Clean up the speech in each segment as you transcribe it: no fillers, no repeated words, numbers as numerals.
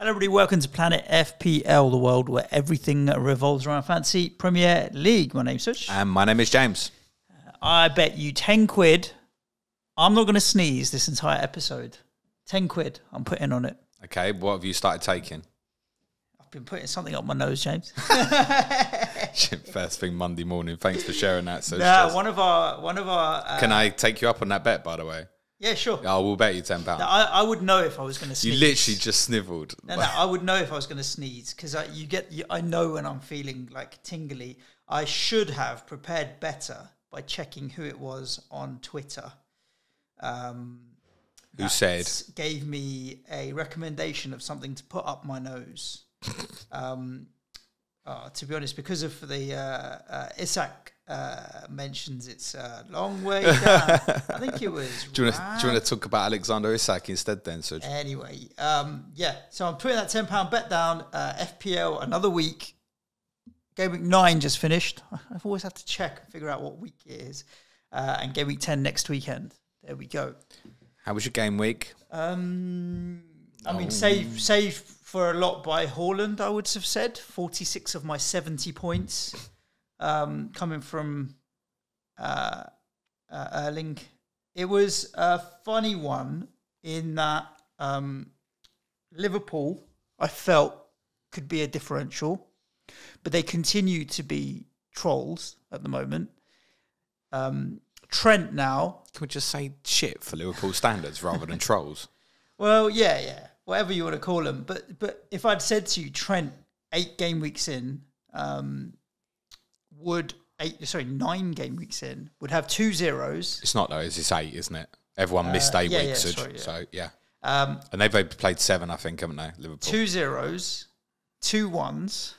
Hello everybody, welcome to Planet FPL, the world where everything revolves around fantasy Premier League. My name's Suj. And my name is James. I bet you 10 quid, I'm not going to sneeze this entire episode. 10 quid, I'm putting on it. Okay, what have you started taking? I've been putting something up my nose, James. First thing Monday morning, thanks for sharing that. So one of our can I take you up on that bet, by the way? Yeah, sure. I will bet you £10. I would know if I was going to sneeze. You literally just snivelled. No, I would know if I was going to sneeze because I know when I'm feeling like tingly. I should have prepared better by checking who it was on Twitter. Who said? Gave me a recommendation of something to put up my nose. To be honest, because of the Isak mentions it's a long way down. I think it was. Do you want to talk about Aleksandar Isak instead then? So anyway, so I'm putting that £10 bet down. FPL another week. Gameweek 9 just finished. I've always had to check and figure out what week it is. And Gameweek 10 next weekend. There we go. How was your game week? I mean, save for a lot by Haaland, I would have said. 46 of my 70 points coming from Erling. It was a funny one in that Liverpool, I felt, could be a differential, but they continue to be trolls at the moment. Trent now. Can we just say shit for Liverpool standards rather than trolls? Well, yeah. Whatever you want to call them. But if I'd said to you, Trent, 8 game weeks in, 9 game weeks in, would have 2 zeros. It's not though, it's 8, isn't it? Everyone missed 8 weeks. So, yeah. And they've played 7, I think, haven't they, Liverpool? 2 zeros, 2 1s,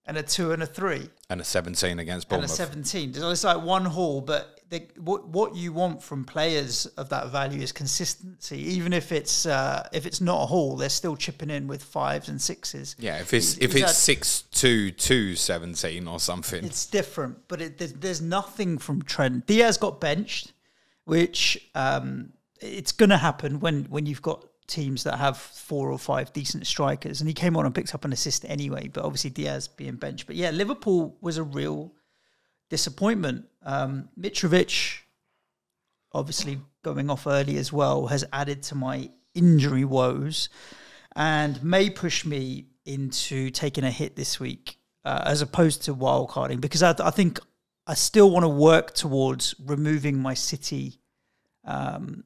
and a 2 and a 3. And a 17 against Bournemouth. And a 17. So it's like one haul, but what you want from players of that value is consistency. Even if it's not a haul, they're still chipping in with 5s and 6s. Yeah, if it's 6-2-2-17 or something, it's different. But there's nothing from Trent. Diaz got benched, which it's going to happen when you've got teams that have 4 or 5 decent strikers, and he came on and picked up an assist anyway, but obviously Diaz being benched. But yeah, Liverpool was a real disappointment. Mitrovic, obviously going off early as well, has added to my injury woes and may push me into taking a hit this week as opposed to wildcarding, because I think I still want to work towards removing my City and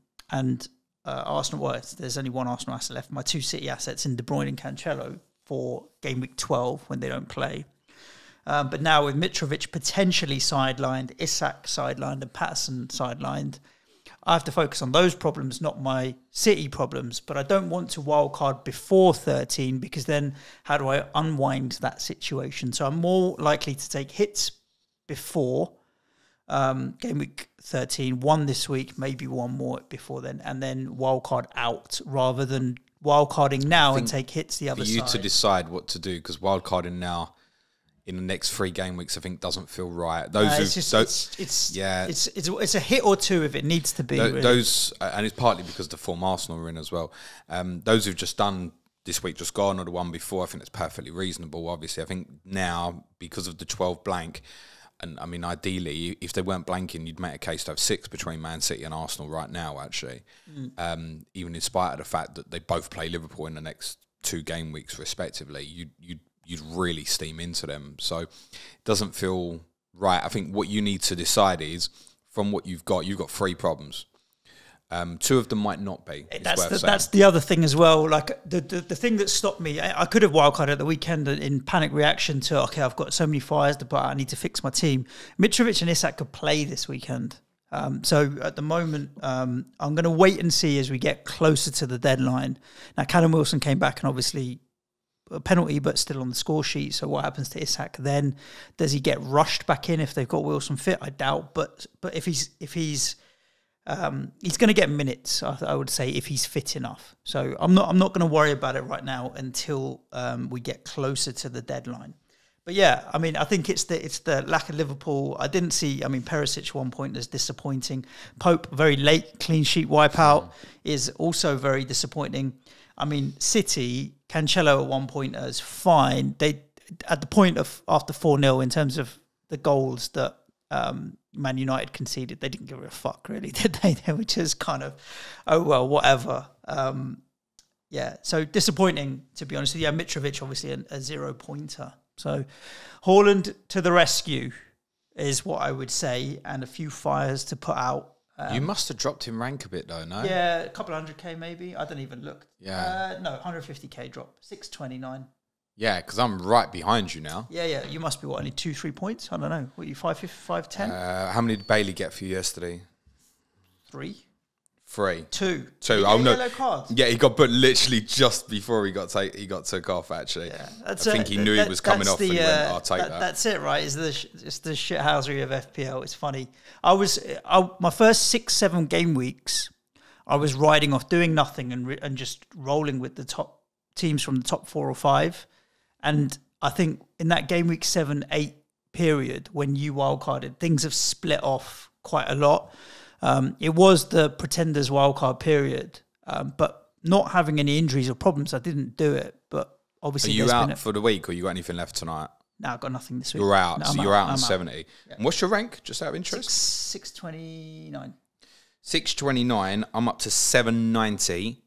Arsenal. Well, there's only one Arsenal asset left. My 2 City assets in De Bruyne and Cancelo for game week 12 when they don't play. But now with Mitrovic potentially sidelined, Isak sidelined, and Patterson sidelined, I have to focus on those problems, not my City problems. But I don't want to wildcard before 13, because then how do I unwind that situation? So I'm more likely to take hits before game week 13, 1 this week, maybe 1 more before then, and then wildcard out rather than wildcarding now and take hits the other side. For you to decide what to do, because wildcarding now in the next 3 game weeks, I think doesn't feel right. It's a hit or 2 if it needs to be. Those, and it's partly because the form Arsenal are in as well. Those who've just done this week, just gone, or the one before, I think it's perfectly reasonable. Obviously, I think now, because of the 12 blank, and I mean, ideally, if they weren't blanking, you'd make a case to have 6 between Man City and Arsenal right now, actually. Even in spite of the fact that they both play Liverpool in the next 2 game weeks, respectively, you'd really steam into them. So it doesn't feel right. I think what you need to decide is, from what you've got 3 problems. 2 of them might not be. That's the other thing as well. Like the thing that stopped me, I could have wildcarded at the weekend in panic reaction to, okay, I've got so many fires to put out, I need to fix my team. Mitrovic and Isak could play this weekend. So at the moment, I'm going to wait and see as we get closer to the deadline. Now, Callum Wilson came back and obviously a penalty, but still on the score sheet. So what happens to Isak then? Does he get rushed back in if they've got Wilson fit? I doubt. But if he's going to get minutes, I would say, if he's fit enough. So I'm not going to worry about it right now until we get closer to the deadline. But yeah, I mean, I think it's the lack of Liverpool. I didn't see, I mean, Perisic 1 point is disappointing. Pope, very late clean sheet wipeout is also very disappointing. I mean, City, Cancelo at 1 point is fine. They at the point of after 4-0 in terms of the goals that Man United conceded, they didn't give a fuck really, did they? They were just kind of, oh well, whatever. Yeah, so disappointing to be honest with you. Mitrovic obviously a 0-pointer. So Haaland to the rescue is what I would say, and a few fires to put out. You must have dropped him rank a bit though, no? Yeah, a couple of 100k maybe. I don't even look. Yeah. No, 150k drop. 629. Yeah, because I'm right behind you now. Yeah. You must be what, only 2-3 points? I don't know. What are you, 510? How many did Bailey get for you yesterday? 3. 2. Oh no! Yellow card. Yeah, he got put literally just before he got took off. Actually, yeah, I think he knew he was coming off, and he went, "I'll take that." That's it, right? It's the shithousery of FPL. It's funny. My first 6-7 game weeks, I was riding off, doing nothing, and just rolling with the top teams from the top 4 or 5. And I think in that game week 7-8 period, when you wildcarded, things have split off quite a lot. It was the Pretenders wildcard period, but not having any injuries or problems, I didn't do it. But obviously, are you out for the week, or you got anything left tonight? No, I've got nothing this week. You're out, no, so you're out on 70. Yeah. And what's your rank, just out of interest? 629. 629. I'm up to 790.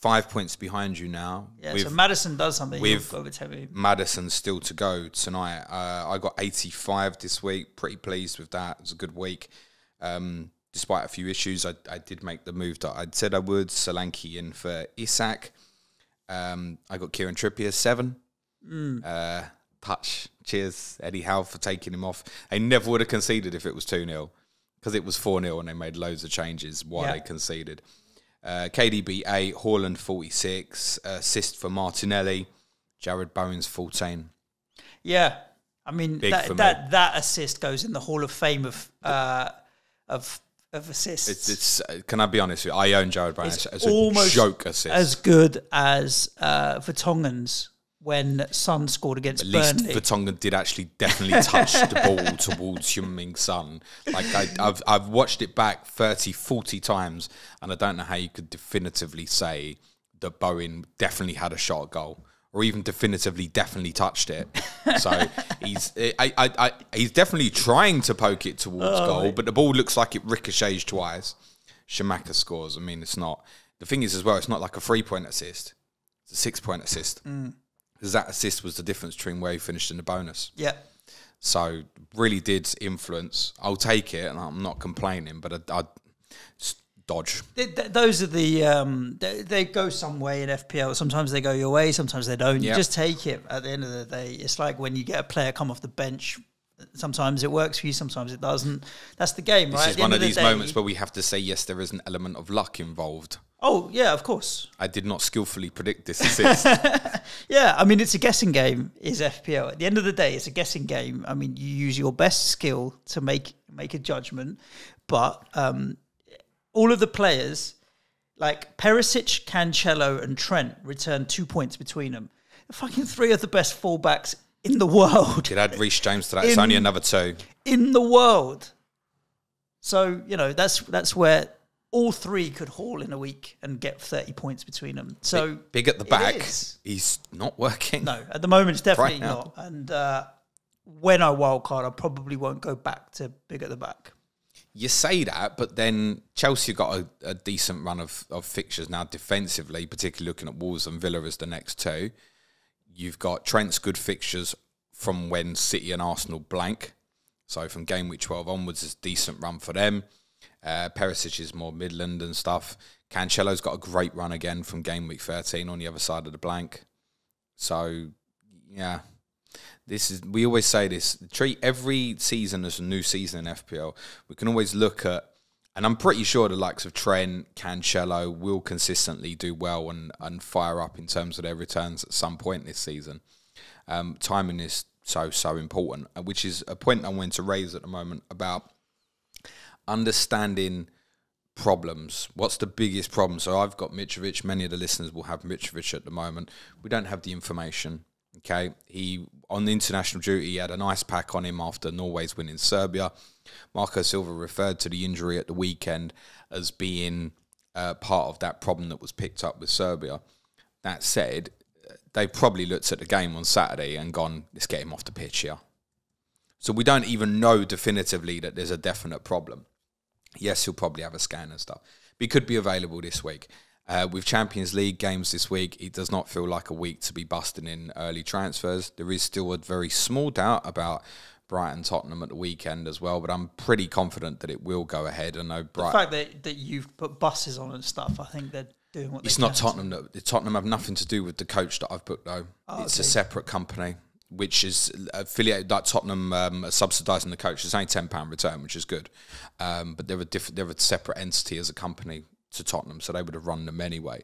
5 points behind you now. Yeah, so Maddison does something. With overtake me. Maddison still to go tonight. I got 85 this week. Pretty pleased with that. It was a good week. Despite a few issues, I did make the move that I'd said I would. Solanke in for Isak. I got Kieran Trippier 7. Touch. Cheers, Eddie Howe, for taking him off. They never would have conceded if it was 2-0, because it was 4-0 and they made loads of changes while they conceded. KDB 8, Haaland 46, assist for Martinelli, Jarrod Bowen's 14. Yeah, I mean that assist goes in the Hall of Fame of assists. It's can I be honest with you? I own Jarrod Bowen as almost a joke assist. As good as Vertonghen's when Son scored against Burnley. At least Vertonghen did actually definitely touch the ball towards Heung-min Son. Like I've watched it back 30, 40 times, and I don't know how you could definitively say that Bowen definitely had a shot at goal, or even definitely touched it. So he's definitely trying to poke it towards goal, but the ball looks like it ricochets twice. Shamaka scores. I mean, it's not. The thing is as well, it's not like a 3-point assist. It's a 6-point assist. Because that assist was the difference between where he finished in the bonus. Yeah. So really did influence. I'll take it, and I'm not complaining, but I dodge. Those are the they go some way in FPL. Sometimes they go your way, sometimes they don't. You just take it. At the end of the day, it's like when you get a player come off the bench. Sometimes it works for you, sometimes it doesn't. That's the game, right? This is one of these moments where we have to say, yes, there is an element of luck involved. Oh, yeah, of course. I did not skillfully predict this assist. Yeah, I mean, it's a guessing game, is FPL. At the end of the day, it's a guessing game. I mean, you use your best skill to make a judgment, but all of the players, like Perisic, Cancelo and Trent, returned 2 points between them. The fucking 3 of the best fullbacks in the world. Could add Reece James to that. It's only another 2. In the world. So, you know, that's where all 3 could haul in a week and get 30 points between them. So big at the back. He's not working. No, at the moment it's definitely not. And when I wildcard, I probably won't go back to big at the back. You say that, but then Chelsea got a decent run of fixtures now defensively, particularly looking at Wolves and Villa as the next 2. You've got Trent's good fixtures from when City and Arsenal blank. So from game week 12 onwards, it's a decent run for them. Perisic is more Midland and stuff. Cancelo's got a great run again from game week 13 on the other side of the blank. So, yeah. We always say this, treat every season as a new season in FPL. We can always look at, and I'm pretty sure the likes of Trent, Cancelo will consistently do well and fire up in terms of their returns at some point this season. Timing is so important, which is a point I wanted to raise at the moment about understanding problems. What's the biggest problem? So I've got Mitrovic. Many of the listeners will have Mitrovic at the moment. We don't have the information. Okay, he on the international duty, he had an ice pack on him after Norway's win in Serbia. Marco Silva referred to the injury at the weekend as being part of that problem that was picked up with Serbia. That said, they probably looked at the game on Saturday and gone, let's get him off the pitch here. So we don't even know definitively that there's a definite problem. Yes, he'll probably have a scan and stuff. But he could be available this week. With Champions League games this week, it does not feel like a week to be busting in early transfers. There is still a very small doubt about Brighton Tottenham at the weekend as well, but I'm pretty confident that it will go ahead. I know Brighton. The fact that you've put buses on and stuff, I think they're doing what it's they not can. Tottenham. Tottenham have nothing to do with the coach that I've booked, though. It's a separate company, which is affiliated, like Tottenham subsidising the coach. It's only £10 return, which is good. But they're a separate entity as a company to Tottenham, so they would have run them anyway.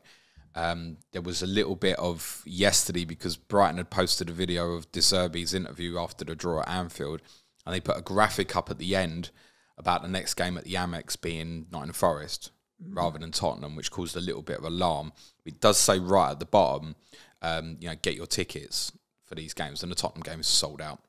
There was a little bit of yesterday because Brighton had posted a video of De Zerbi's interview after the draw at Anfield, and they put a graphic up at the end about the next game at the Amex being Nottingham Forest rather than Tottenham, which caused a little bit of alarm. It does say right at the bottom, get your tickets for these games, and the Tottenham game is sold out.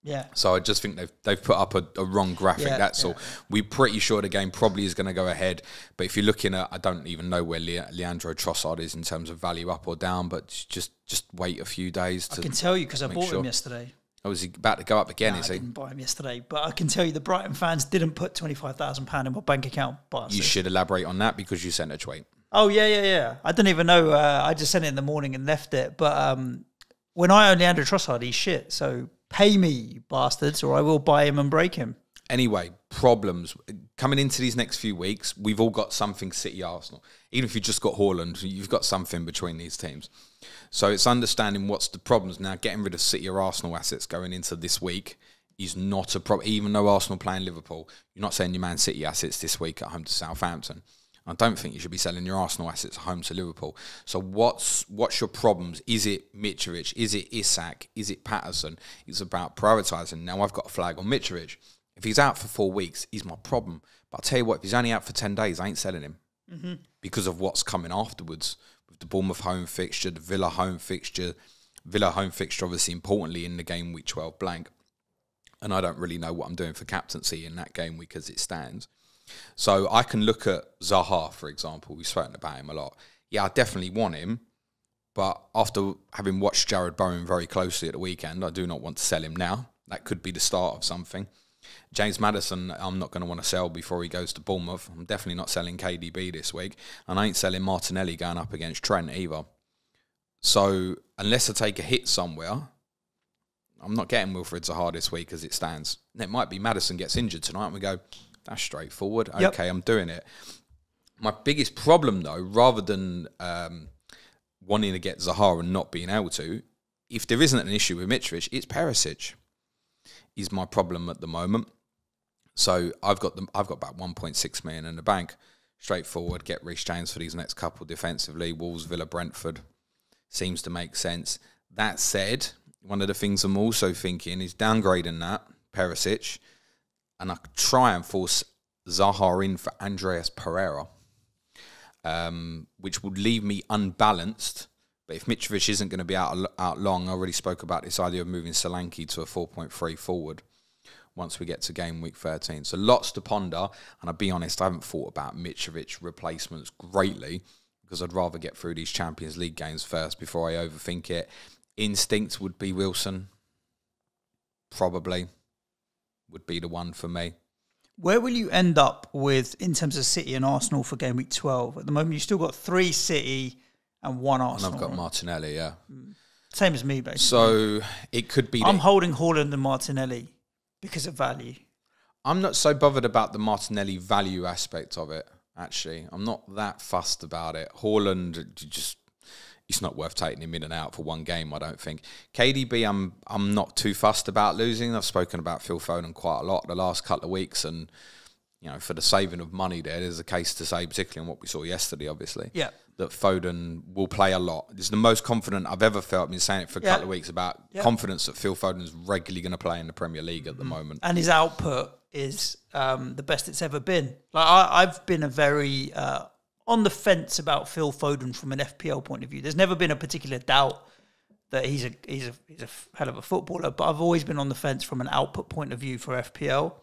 Yeah. So I just think they've put up a wrong graphic. That's all. We're pretty sure the game probably is going to go ahead. But if you're looking at, I don't even know where Leandro Trossard is in terms of value up or down. But just wait a few days. I can tell you because I bought him yesterday. Oh, is he about to go up again? Is he? I didn't buy him yesterday, but I can tell you the Brighton fans didn't put £25,000 in my bank account. You should elaborate on that because you sent a tweet. Oh yeah. I don't even know. I just sent it in the morning and left it. But when I own Leandro Trossard, he's shit. So pay me, you bastards, or I will buy him and break him. Anyway, problems. Coming into these next few weeks, we've all got something City-Arsenal. Even if you've just got Haaland, you've got something between these teams. So it's understanding what's the problems. Now, getting rid of City or Arsenal assets going into this week is not a problem. Even though Arsenal playing Liverpool, you're not selling your Man City assets this week at home to Southampton. I don't think you should be selling your Arsenal assets at home to Liverpool. So what's your problems? Is it Mitrovic? Is it Isak? Is it Patterson? It's about prioritising. Now I've got a flag on Mitrovic. If he's out for 4 weeks, he's my problem. But I'll tell you what, if he's only out for 10 days, I ain't selling him because of what's coming afterwards with the Bournemouth home fixture, the Villa home fixture. Villa home fixture, obviously, importantly, in the game week 12 blank. And I don't really know what I'm doing for captaincy in that game week as it stands. So I can look at Zaha, for example. We've spoken about him a lot. Yeah, I definitely want him. But after having watched Jarrod Bowen very closely at the weekend, I do not want to sell him now. That could be the start of something. James Maddison, I'm not going to want to sell before he goes to Bournemouth. I'm definitely not selling KDB this week. And I ain't selling Martinelli going up against Trent either. So unless I take a hit somewhere, I'm not getting Wilfried Zaha this week as it stands. And it might be Maddison gets injured tonight and we go, that's straightforward. Yep. Okay, I'm doing it. My biggest problem, though, rather than wanting to get Zaha and not being able to, if there isn't an issue with Mitrovic, it's Perisic is my problem at the moment. So I've got about 1.6 million in the bank. Straightforward, get Reece James for these next couple defensively. Wolves, Villa, Brentford seems to make sense. That said, one of the things I'm also thinking is downgrading that, Perisic, and I could try and force Zaha in for Andreas Pereira, which would leave me unbalanced. But if Mitrovic isn't going to be out long, I already spoke about this idea of moving Solanke to a 4.3 forward once we get to game week 13. So lots to ponder. And I'll be honest, I haven't thought about Mitrovic replacements greatly because I'd rather get through these Champions League games first before I overthink it. Instinct would be Wilson. Probably would be the one for me. Where will you end up with in terms of City and Arsenal for game week 12? At the moment, you've still got 3 City and 1 Arsenal. And I've got Martinelli, yeah. Same as me, basically. So it could be... I'm holding Haaland and Martinelli because of value. I'm not so bothered about the Martinelli value aspect of it, actually. I'm not that fussed about it. Haaland, just... It's not worth taking him in and out for one game, I don't think. KDB, I'm not too fussed about losing. I've spoken about Phil Foden quite a lot the last couple of weeks, and you know, for the saving of money there's a case to say, particularly on what we saw yesterday, obviously, that Foden will play a lot. This is the most confident I've ever felt. I've been saying it for a couple of weeks about confidence that Phil Foden is regularly going to play in the Premier League at the moment. And his output is the best it's ever been. Like I've been a very... on the fence about Phil Foden from an FPL point of view. There's never been a particular doubt that he's a hell of a footballer, but I've always been on the fence from an output point of view for FPL.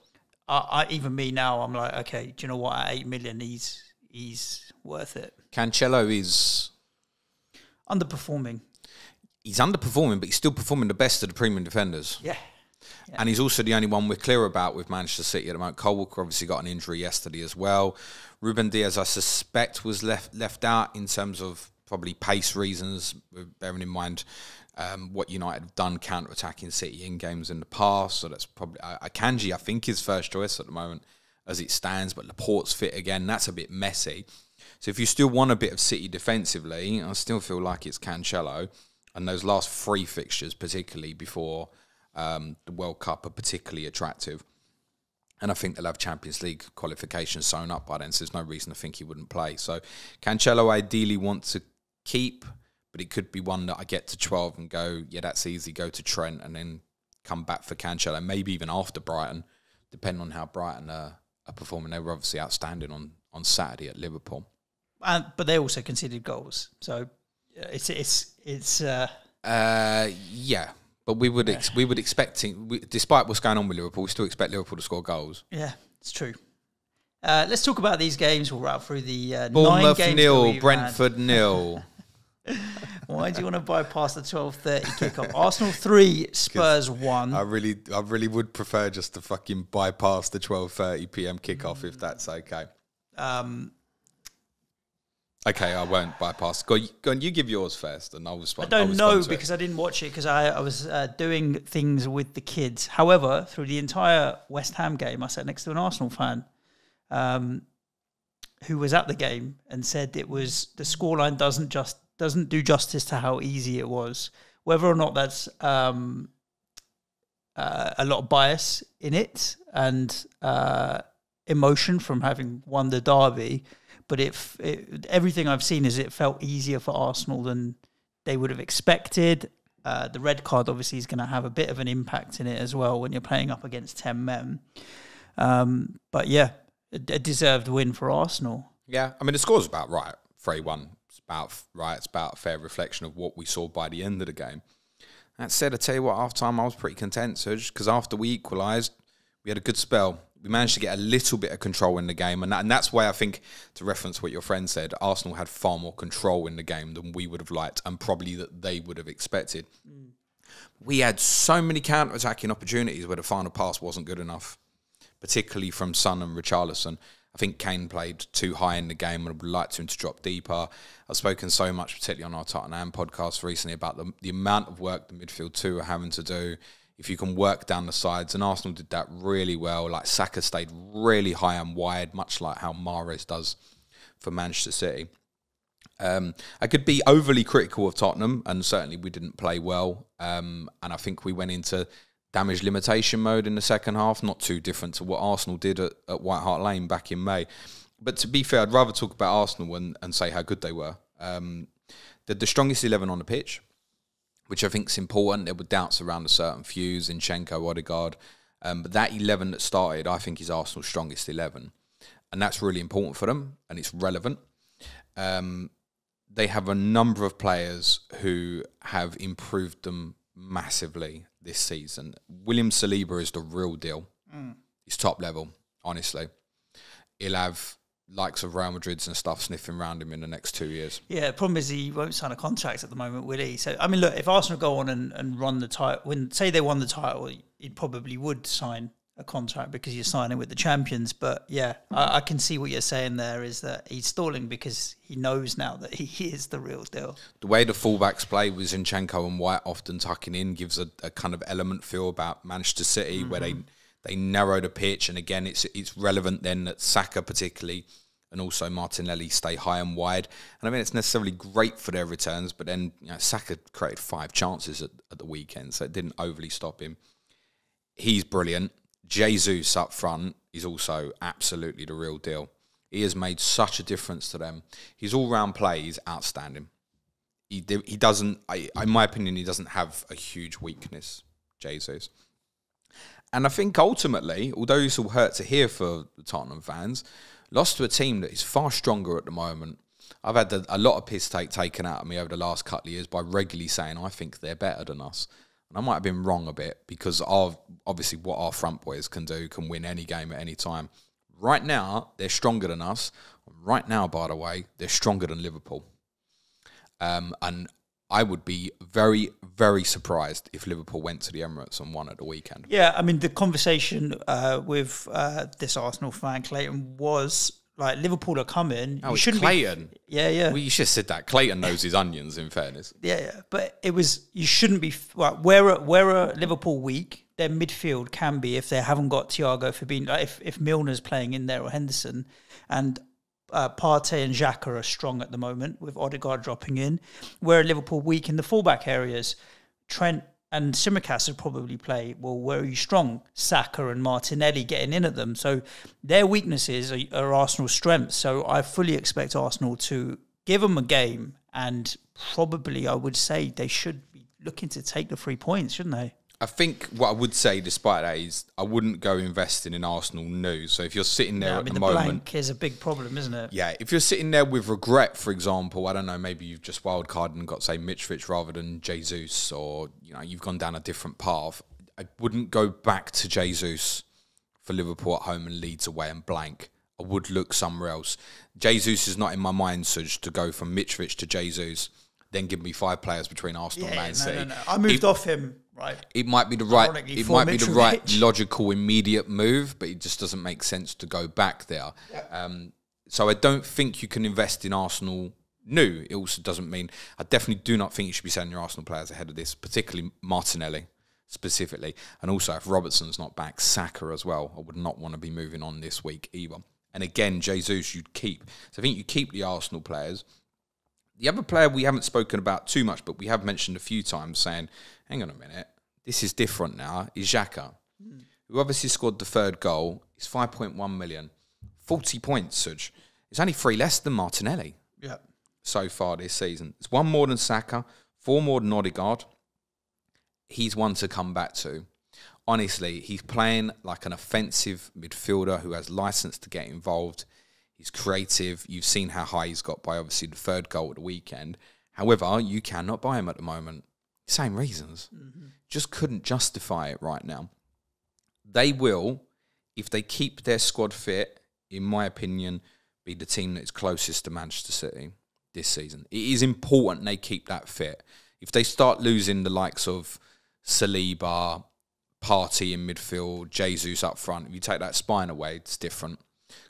Even me now, I'm like, okay, do you know what? At 8 million, he's worth it. Cancelo is... Underperforming. He's underperforming, but he's still performing the best of the premium defenders. Yeah. And he's also the only one we're clear about with Manchester City at the moment. Cole Walker obviously got an injury yesterday as well. Ruben Diaz, I suspect, was left out in terms of probably pace reasons, bearing in mind what United have done counter-attacking City in games in the past. So that's probably... Akanji, I think, is first choice at the moment as it stands, but Laporte's fit again. That's a bit messy. So if you still want a bit of City defensively, I still feel like it's Cancelo. And those last 3 fixtures, particularly before the World Cup, are particularly attractive. And I think they'll have Champions League qualifications sewn up by then, so there's no reason to think he wouldn't play. So Cancelo ideally wants to keep, but it could be one that I get to 12 and go, yeah, that's easy, go to Trent, and then come back for Cancelo, maybe even after Brighton, depending on how Brighton are performing. They were obviously outstanding on Saturday at Liverpool. But they also conceded goals, so it's yeah. But we would expect, despite what's going on with Liverpool, we still expect Liverpool to score goals. Yeah, it's true. Let's talk about these games. We'll wrap through the Bournemouth 9 games 0, Brentford 0. Why do you want to bypass the 12:30 kickoff? Arsenal 3, Spurs 1. I really would prefer just to fucking bypass the 12:30 PM kickoff if that's okay. Okay, I won't bypass. Go on, you give yours first, and I'll respond. I don't know because I didn't watch it because I was doing things with the kids. However, through the entire West Ham game, I sat next to an Arsenal fan who was at the game and said it was the scoreline doesn't do justice to how easy it was. Whether or not that's a lot of bias in it and emotion from having won the derby. But everything I've seen is it felt easier for Arsenal than they would have expected. The red card obviously is going to have a bit of an impact in it as well when you're playing up against 10 men. But yeah, a deserved win for Arsenal. Yeah, I mean, the score's about right. 3-1. It's about right. It's about a fair reflection of what we saw by the end of the game. That said, I tell you what, half-time I was pretty content, Suj, because after we equalised, we had a good spell. We managed to get a little bit of control in the game, and that's why I think, to reference what your friend said, Arsenal had far more control in the game than we would have liked, and probably that they would have expected. We had so many counter-attacking opportunities where the final pass wasn't good enough, particularly from Son and Richarlison. I think Kane played too high in the game, and I would like him to drop deeper. I've spoken so much, particularly on our Tottenham podcast recently, about the amount of work the midfield two are having to do. If you can work down the sides, and Arsenal did that really well. Like Saka stayed really high and wide, much like how Mahrez does for Manchester City. I could be overly critical of Tottenham, and certainly we didn't play well. And I think we went into damage limitation mode in the second half, not too different to what Arsenal did at White Hart Lane back in May. But to be fair, I'd rather talk about Arsenal and say how good they were. They're the strongest 11 on the pitch, which I think is important. There were doubts around a certain few, Zinchenko, Odegaard. But that 11 that started, I think, is Arsenal's strongest 11. And that's really important for them, and it's relevant. They have a number of players who have improved them massively this season. William Saliba is the real deal. He's top level, honestly. He'll have likes of Real Madrid's and stuff sniffing around him in the next 2 years. Yeah, the problem is he won't sign a contract at the moment, will he? So, I mean, look, if Arsenal go on and run the title, say they won the title, he probably would sign a contract because you're signing with the champions. But yeah, I can see what you're saying there is that he's stalling because he knows now that he is the real deal. The way the fullbacks play with Zinchenko and White often tucking in gives a kind of element feel about Manchester City where they narrow the pitch. And again, it's relevant then that Saka particularly and also Martinelli stay high and wide. And I mean, it's necessarily great for their returns, but then Saka created 5 chances at the weekend, so it didn't overly stop him. He's brilliant. Jesus up front is also absolutely the real deal. He has made such a difference to them. His all-round play is outstanding. He doesn't, in my opinion, he doesn't have a huge weakness, Jesus. And I think ultimately, although it's all hurt to hear for the Tottenham fans, lost to a team that is far stronger at the moment. I've had a lot of piss taken out of me over the last couple of years by regularly saying I think they're better than us. And I might have been wrong a bit because of obviously what our front boys can do, can win any game at any time. Right now, they're stronger than us. Right now, by the way, they're stronger than Liverpool. And I would be very, very surprised if Liverpool went to the Emirates and won at the weekend. Yeah, I mean, the conversation with this Arsenal fan, Clayton, was like, Liverpool are coming. Oh, it's Clayton. Yeah. Well, you should have said that. Clayton knows his onions, in fairness. Yeah. But it was, you shouldn't be, well, where are Liverpool weak, their midfield can be if they haven't got Thiago Fabinho, like if Milner's playing in there or Henderson, and Partey and Xhaka are strong at the moment with Odegaard dropping in. Where are Liverpool weak in the fullback areas? Trent and Tsimikas would probably play. Well, where are you strong? Saka and Martinelli getting in at them. So their weaknesses are Arsenal's strengths. So I fully expect Arsenal to give them a game, and probably I would say they should be looking to take the 3 points, shouldn't they? I think what I would say, despite that, is I wouldn't go investing in Arsenal new. So if you're sitting there at the moment, blank is a big problem, isn't it? Yeah, if you're sitting there with regret, for example, I don't know, maybe you've just wildcarded and got, say, Mitrovic rather than Jesus, or you've gone down a different path. I wouldn't go back to Jesus for Liverpool at home and Leeds away and blank. I would look somewhere else. Jesus is not in my mind, Suj, to go from Mitrovic to Jesus. Then give me 5 players between Arsenal and Man City. No. I moved off him. Right. It might be the right. It might be the right logical, immediate move, but it just doesn't make sense to go back there. Yep. So I don't think you can invest in Arsenal new. It also doesn't mean. I definitely do not think you should be selling your Arsenal players ahead of this, particularly Martinelli specifically, and also if Robertson's not back, Saka as well. I would not want to be moving on this week either. And again, Jesus you'd keep. So I think you keep the Arsenal players. The other player we haven't spoken about too much, but we have mentioned a few times, saying, hang on a minute, this is different now, is Xhaka, who obviously scored the 3rd goal. He's 5.1 million. 40 points, Suj. It's only 3 less than Martinelli so far this season. It's 1 more than Saka, 4 more than Odegaard. He's one to come back to. Honestly, he's playing like an offensive midfielder who has license to get involved. He's creative. You've seen how high he's got by obviously the 3rd goal at the weekend. However, you cannot buy him at the moment. Same reasons. Mm-hmm. Just couldn't justify it right now. They will, if they keep their squad fit, in my opinion, be the team that is closest to Manchester City this season. It is important they keep that fit. If they start losing the likes of Saliba, Partey in midfield, Jesus up front, if you take that spine away, it's different.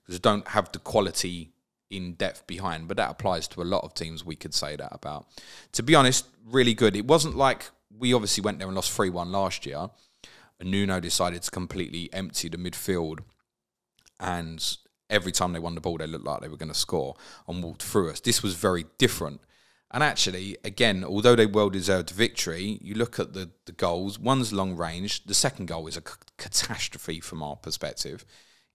Because they don't have the quality in depth behind, but that applies to a lot of teams we could say that about. To be honest, really good. It wasn't like we obviously went there and lost 3-1 last year, and Nuno decided to completely empty the midfield, and every time they won the ball, they looked like they were going to score and walked through us. This was very different. And actually, again, although they well-deserved victory, you look at the goals, one's long range, the second goal is a catastrophe from our perspective,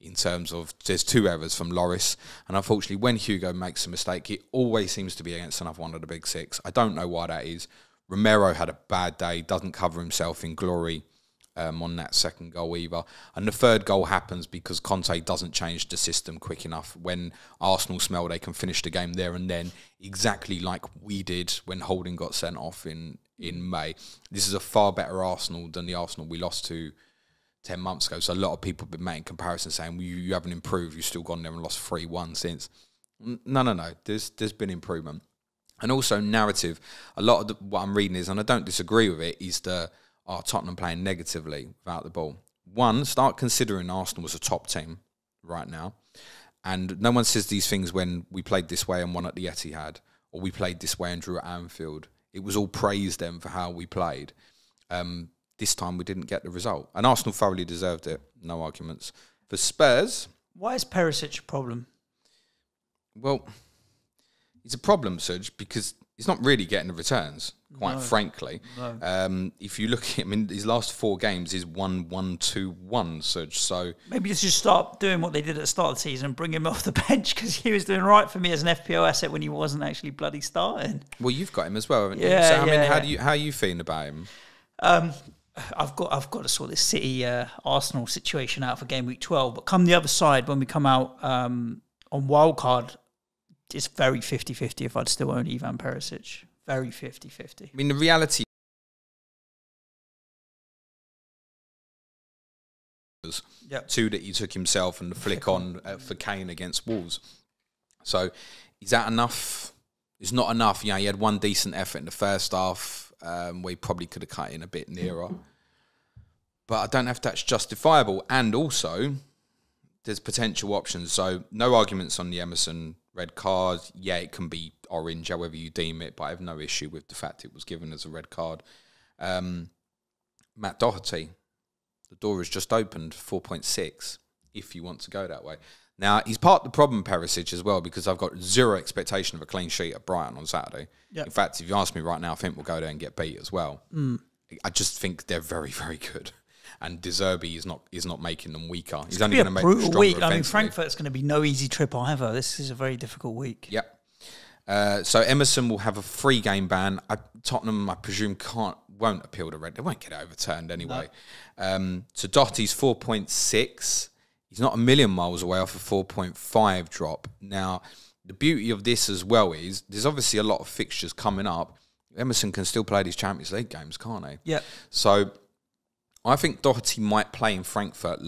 in terms of there's 2 errors from Lloris, and unfortunately when Hugo makes a mistake, it always seems to be against another one of the big 6. I don't know why that is. Romero had a bad day, doesn't cover himself in glory on that second goal either. And the 3rd goal happens because Conte doesn't change the system quick enough when Arsenal smell they can finish the game there and then, exactly like we did when Holding got sent off in May. This is a far better Arsenal than the Arsenal we lost to 10 months ago. So a lot of people have been making comparisons saying, well, you haven't improved, you've still gone there and lost 3-1 since. No. There's been improvement. And also narrative. A lot of what I'm reading is, and I don't disagree with it, is Tottenham playing negatively without the ball. One, start considering Arsenal as a top team right now. And no one says these things when we played this way and won at the Etihad, or we played this way and drew at Anfield. It was all praise them for how we played. This time we didn't get the result. And Arsenal thoroughly deserved it. No arguments. For Spurs... Why is Perisic a problem? Well, it's a problem, Suj, because he's not really getting the returns, quite frankly. No. If you look at him, his last 4 games is 1-1-2-1, Suj. So maybe just start doing what they did at the start of the season and bring him off the bench, because he was doing right for me as an FPL asset when he wasn't actually bloody starting. Well, you've got him as well, haven't you? Yeah, so, how are you feeling about him? I've got to sort this City Arsenal situation out for game week 12. But come the other side, when we come out on wildcard, it's very 50-50 if I'd still own Ivan Perisic. Very 50-50. I mean, the reality is 2 that he took himself and the flick on for Kane against Wolves. So is that enough It's not enough. You know, he had one decent effort in the first half where he probably could have cut in a bit nearer. But I don't know if that's justifiable. And also, there's potential options. So no arguments on the Emerson red card. Yeah, it can be orange, however you deem it, but I have no issue with the fact it was given as a red card. Matt Doherty, the door has just opened, 4.6, if you want to go that way. Now, he's part of the problem, Perisic, as well, because I've got zero expectation of a clean sheet at Brighton on Saturday. Yep. In fact, if you ask me right now, I think we'll go there and get beat as well. I just think they're very, very good. And De Zerbi is not making them weaker. He's only going to make them stronger week. I mean, Frankfurt's going to be no easy trip either. This is a very difficult week. Yep. So Emerson will have a 3-game ban. Tottenham, I presume, won't appeal the red. They won't get it overturned anyway. No. So Doherty's 4.6. He's not a million miles away off a 4.5 drop. Now, the beauty of this as well is there's obviously a lot of fixtures coming up. Emerson can still play these Champions League games, can't he? Yeah. So I think Doherty might play in Frankfurt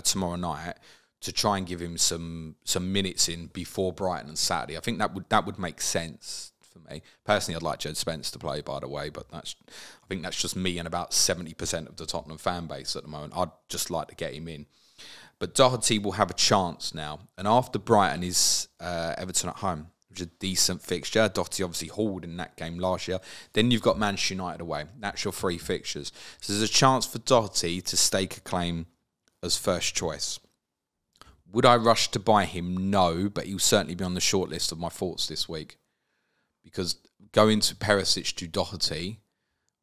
tomorrow night to try and give him some minutes in before Brighton and Saturday. I think that would make sense for me. Personally, I'd like Jed Spence to play, by the way, but I think that's just me and about 70% of the Tottenham fan base at the moment. I'd just like to get him in. But Doherty will have a chance now. And after Brighton is Everton at home, which is a decent fixture. Doherty obviously hauled in that game last year. Then you've got Manchester United away. That's your 3 fixtures. So there's a chance for Doherty to stake a claim as first choice. Would I rush to buy him? No, but he'll certainly be on the short list of my thoughts this week. Because going to Perisic to Doherty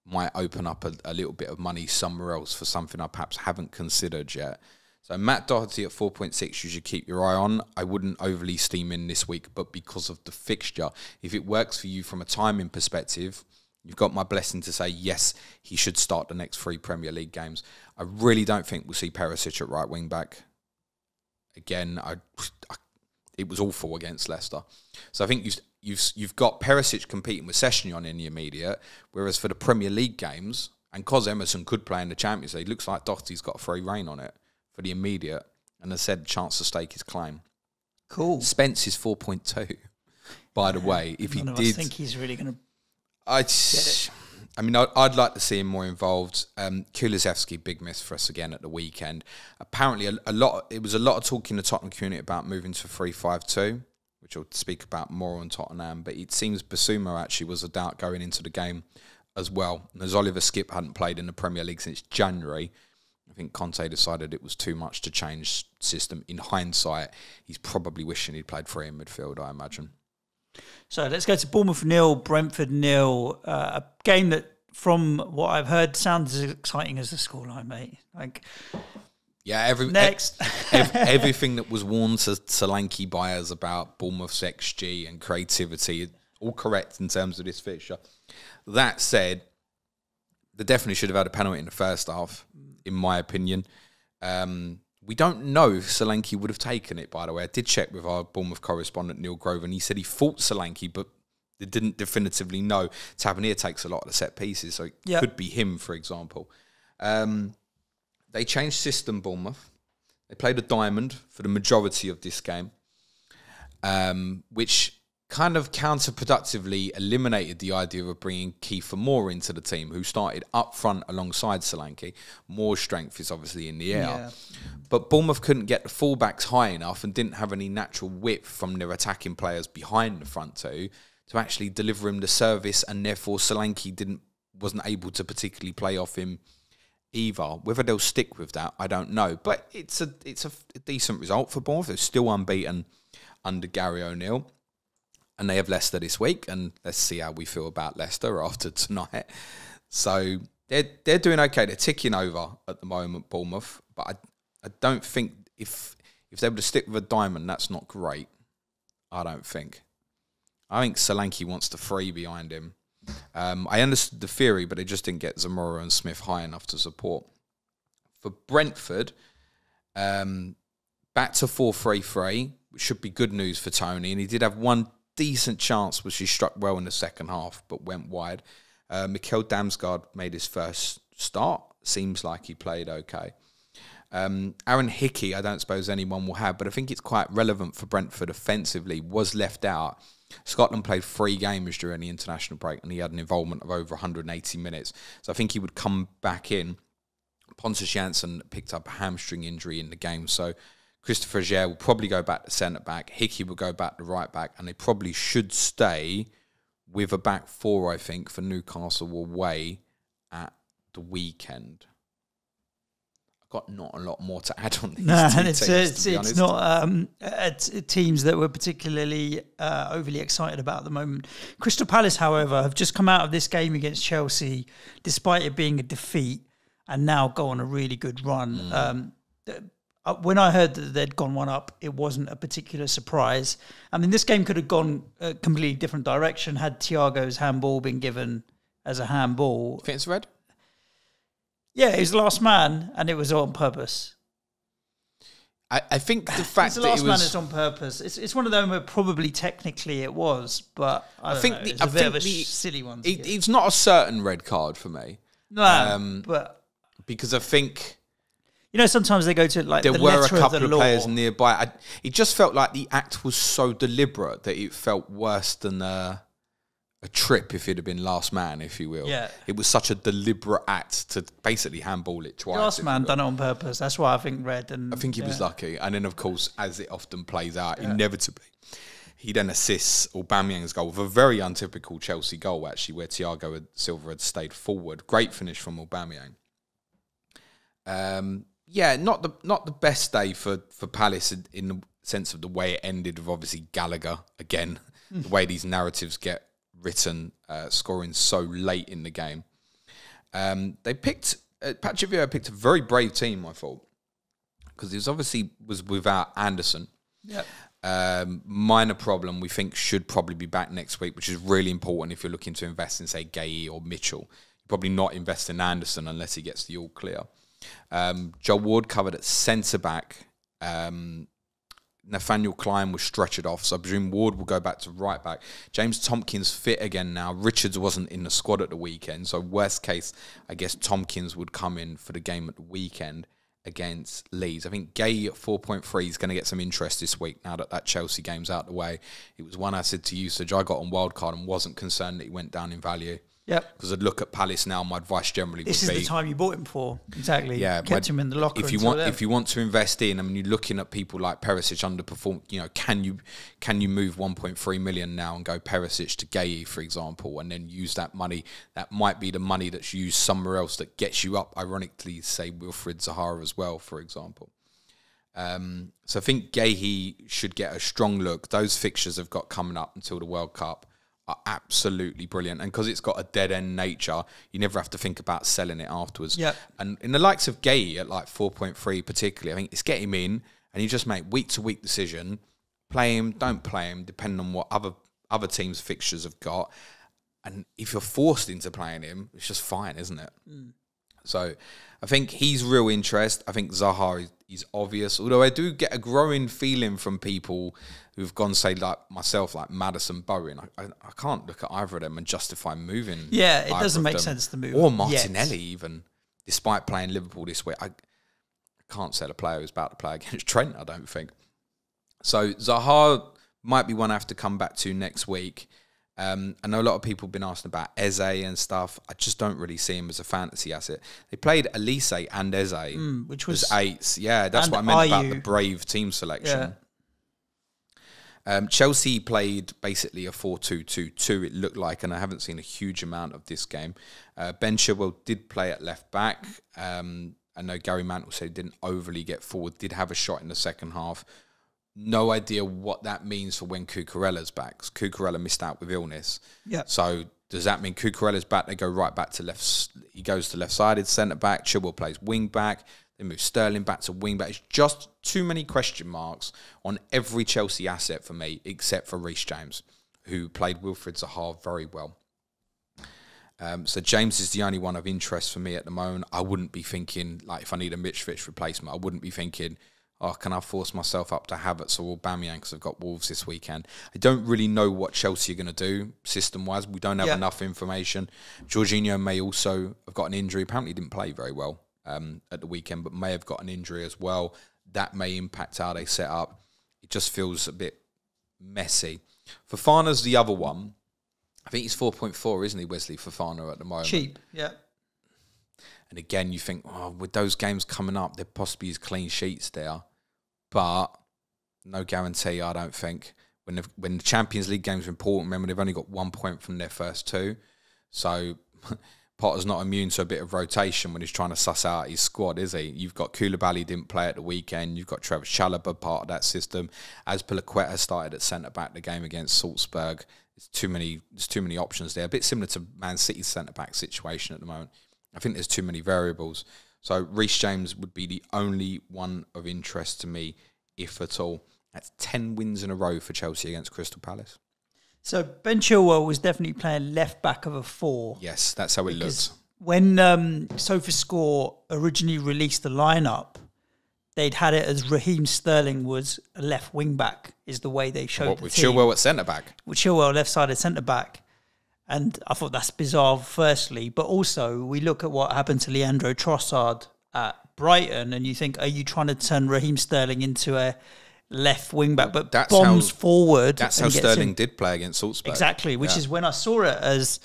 might open up a little bit of money somewhere else for something I perhaps haven't considered yet. So Matt Doherty at 4.6, you should keep your eye on. I wouldn't overly steam in this week, but because of the fixture, if it works for you from a timing perspective, you've got my blessing to say, yes, he should start the next 3 Premier League games. I really don't think we'll see Perisic at right wing back. Again, it was awful against Leicester. So I think you've got Perisic competing with Sessegnon in the immediate, whereas for the Premier League games, and because Emerson could play in the Champions League, looks like Doherty's got a free rein on it for the immediate, and as I said, chance to stake his claim. Cool. Spence is 4.2, by the way. If he did, I think he's really going to. I mean, I'd like to see him more involved. Kulusevski, big miss for us again at the weekend. Apparently, it was a lot of talk in the Tottenham community about moving to 3-5-2, which I'll speak about more on Tottenham. But it seems Basuma actually was a doubt going into the game as well. And as Oliver Skipp hadn't played in the Premier League since January, I think Conte decided it was too much to change system. In hindsight, he's probably wishing he'd played 3 in midfield, I imagine. So let's go to Bournemouth 0, Brentford 0. A game that, from what I've heard, sounds as exciting as the scoreline, mate. Yeah, everything that was warned to Solanke buyers about Bournemouth's XG and creativity, all correct in terms of this fixture. That said, they definitely should have had a penalty in the first half, in my opinion. We don't know if Solanke would have taken it, by the way. I did check with our Bournemouth correspondent, Neil Grove, and he said he thought Solanke, but they didn't definitively know. Tavernier takes a lot of the set pieces, so it could be him, for example. They changed system, Bournemouth. They played a diamond for the majority of this game, which kind of counterproductively eliminated the idea of bringing Kiefer Moore into the team, who started up front alongside Solanke. Moore's strength is obviously in the air. Yeah. But Bournemouth couldn't get the fullbacks high enough and didn't have any natural width from their attacking players behind the front two to actually deliver him the service, and therefore Solanke wasn't able to particularly play off him either. Whether they'll stick with that, I don't know. But it's a decent result for Bournemouth. They're still unbeaten under Gary O'Neill. And they have Leicester this week, and let's see how we feel about Leicester after tonight. So they're doing okay. They're ticking over at the moment, Bournemouth. But I don't think if they were to stick with a diamond, that's not great. I don't think. I think Solanke wants the 3 behind him. I understood the theory, but they just didn't get Zamora and Smith high enough to support. For Brentford, back to 4-3-3, which should be good news for Tony. And he did have one decent chance, which he struck well in the second half, but went wide. Mikkel Damsgaard made his first start. Seems like he played okay. Aaron Hickey, I don't suppose anyone will have, but I think it's quite relevant for Brentford offensively, was left out. Scotland played 3 games during the international break, and he had an involvement of over 180 minutes. So I think he would come back in. Pontus Jansson picked up a hamstring injury in the game, so Christopher Jair will probably go back to centre-back. Hickey will go back to right-back, and they probably should stay with a back 4, I think, for Newcastle away at the weekend. I've got not a lot more to add on these teams, it's not teams that we're particularly overly excited about at the moment. Crystal Palace, however, have just come out of this game against Chelsea, despite it being a defeat, and now go on a really good run. When I heard that they'd gone 1 up, it wasn't a particular surprise. I mean, this game could have gone a completely different direction had Thiago's handball been given as a handball. You think it's red? Yeah, he was the last man, and it was on purpose. I think the fact the that last it man was... is on purpose. It's one of them where probably technically it was, but I think it's a bit of a silly one. It's not a certain red card for me. No, but... Because I think... You know, sometimes they go to like there the were a letter couple of the of law. players nearby. It just felt like the act was so deliberate that it felt worse than a trip if it had been last man, if you will. Yeah. It was such a deliberate act to basically handball it twice. Last man done it on purpose. That's why I think red. And I think he was lucky. And then, of course, as it often plays out, inevitably, he then assists Aubameyang's goal with a very untypical Chelsea goal, actually, where Thiago Silva had stayed forward. Great finish from Aubameyang. Yeah, not the best day for Palace in the sense of the way it ended with obviously Gallagher again, the way these narratives get written, scoring so late in the game. They picked Patrick Vieira picked a very brave team, I thought, because it was without Anderson. Yep. Minor problem we think should probably be back next week, which is really important if you're looking to invest in, say, Gay or Mitchell. You're probably not invest in Anderson unless he gets the all clear. Joe Ward covered at centre-back. Nathaniel Klein was stretchered off, so I presume Ward will go back to right-back. James Tompkins fit again now. Richards wasn't in the squad at the weekend, so worst case, I guess Tompkins would come in for the game at the weekend against Leeds. I think Gay at 4.3 is going to get some interest this week now that Chelsea game's out of the way. It was one I said to you, Suj, I got on wildcard and wasn't concerned that he went down in value. Yep. Because I'd look at Palace now, my advice generally would be... This is the time you bought him for. Exactly. Yeah. Kept him in the locker if you want to invest in, I mean, you're looking at people like Perisic underperform. You know, can you move 1.3 million now and go Perisic to Gay, for example, and then use that money? That might be the money that's used somewhere else that gets you up, ironically, say Wilfried Zaha as well, for example. So I think Gay should get a strong look. Those fixtures have got coming up until the World Cup are absolutely brilliant, and because it's got a dead end nature, you never have to think about selling it afterwards. Yep. And in the likes of Gay at like 4.3 particularly, I think it's get him in and you just make week to week decision, play him, don't play him, depending on what other teams' fixtures have got. And if you're forced into playing him, it's just fine, isn't it? So I think he's real interest. I think Zaha is obvious, although I do get a growing feeling from people who've gone, say, like myself, like Maddison, Bowen. I can't look at either of them and justify moving. Yeah, it doesn't make sense to move. Or Martinelli even, despite playing Liverpool this week. I can't sell a player who's about to play against Trent, I don't think. So Zaha might be one I have to come back to next week. I know a lot of people have been asking about Eze and stuff. I just don't really see him as a fantasy asset. They played Elise and Eze, which was 8s. Yeah, that's what I meant about the brave team selection. Yeah. Chelsea played basically a 4-2-2-2, it looked like, and I haven't seen a huge amount of this game. Ben Chilwell did play at left back. I know Gary Mantle said he didn't overly get forward, did have a shot in the second half. No idea what that means for when Cucurella's back, because Cucurella missed out with illness. Yeah. So does that mean Cucurella's back? They go right back to left. He goes to left-sided centre-back. Chilwell plays wing-back. They move Sterling back to wing-back. It's just too many question marks on every Chelsea asset for me, except for Reece James, who played Wilfried Zaha very well. So James is the only one of interest for me at the moment. I wouldn't be thinking, like, if I need a Mitrovic replacement, I wouldn't be thinking, oh, can I force myself up to Havertz or Aubameyang because I've got Wolves this weekend? I don't really know what Chelsea are going to do system-wise. We don't have enough information. Jorginho may also have got an injury. Apparently didn't play very well at the weekend, but may have got an injury as well. That may impact how they set up. It just feels a bit messy. Fofana's the other one. I think he's 4.4, isn't he, Wesley Fofana, at the moment? Cheap, yeah. And again, you think, with those games coming up, there possibly is clean sheets there. But no guarantee, I don't think. When the Champions League games are important, remember, they've only got 1 point from their first 2. So Potter's not immune to a bit of rotation when he's trying to suss out his squad, is he? You've got Koulibaly didn't play at the weekend. You've got Trevor Chalobah, part of that system. Azpilicueta started at centre-back the game against Salzburg. There's too many options there. A bit similar to Man City's centre-back situation at the moment. I think there's too many variables. So Reece James would be the only one of interest to me, if at all. That's 10 wins in a row for Chelsea against Crystal Palace. So Ben Chilwell was definitely playing left back of a 4. Yes, that's how it looks. When SofaScore originally released the lineup, they'd had it as Raheem Sterling was a left wing back, is the way they showed the with team. Chilwell at centre back. With Chilwell left-sided centre back. And I thought that's bizarre, firstly. But also, we look at what happened to Leandro Trossard at Brighton, and you think, are you trying to turn Raheem Sterling into a left wing back, but bombs forward? That's how Sterling did play against Salzburg. Exactly, which is when I saw it as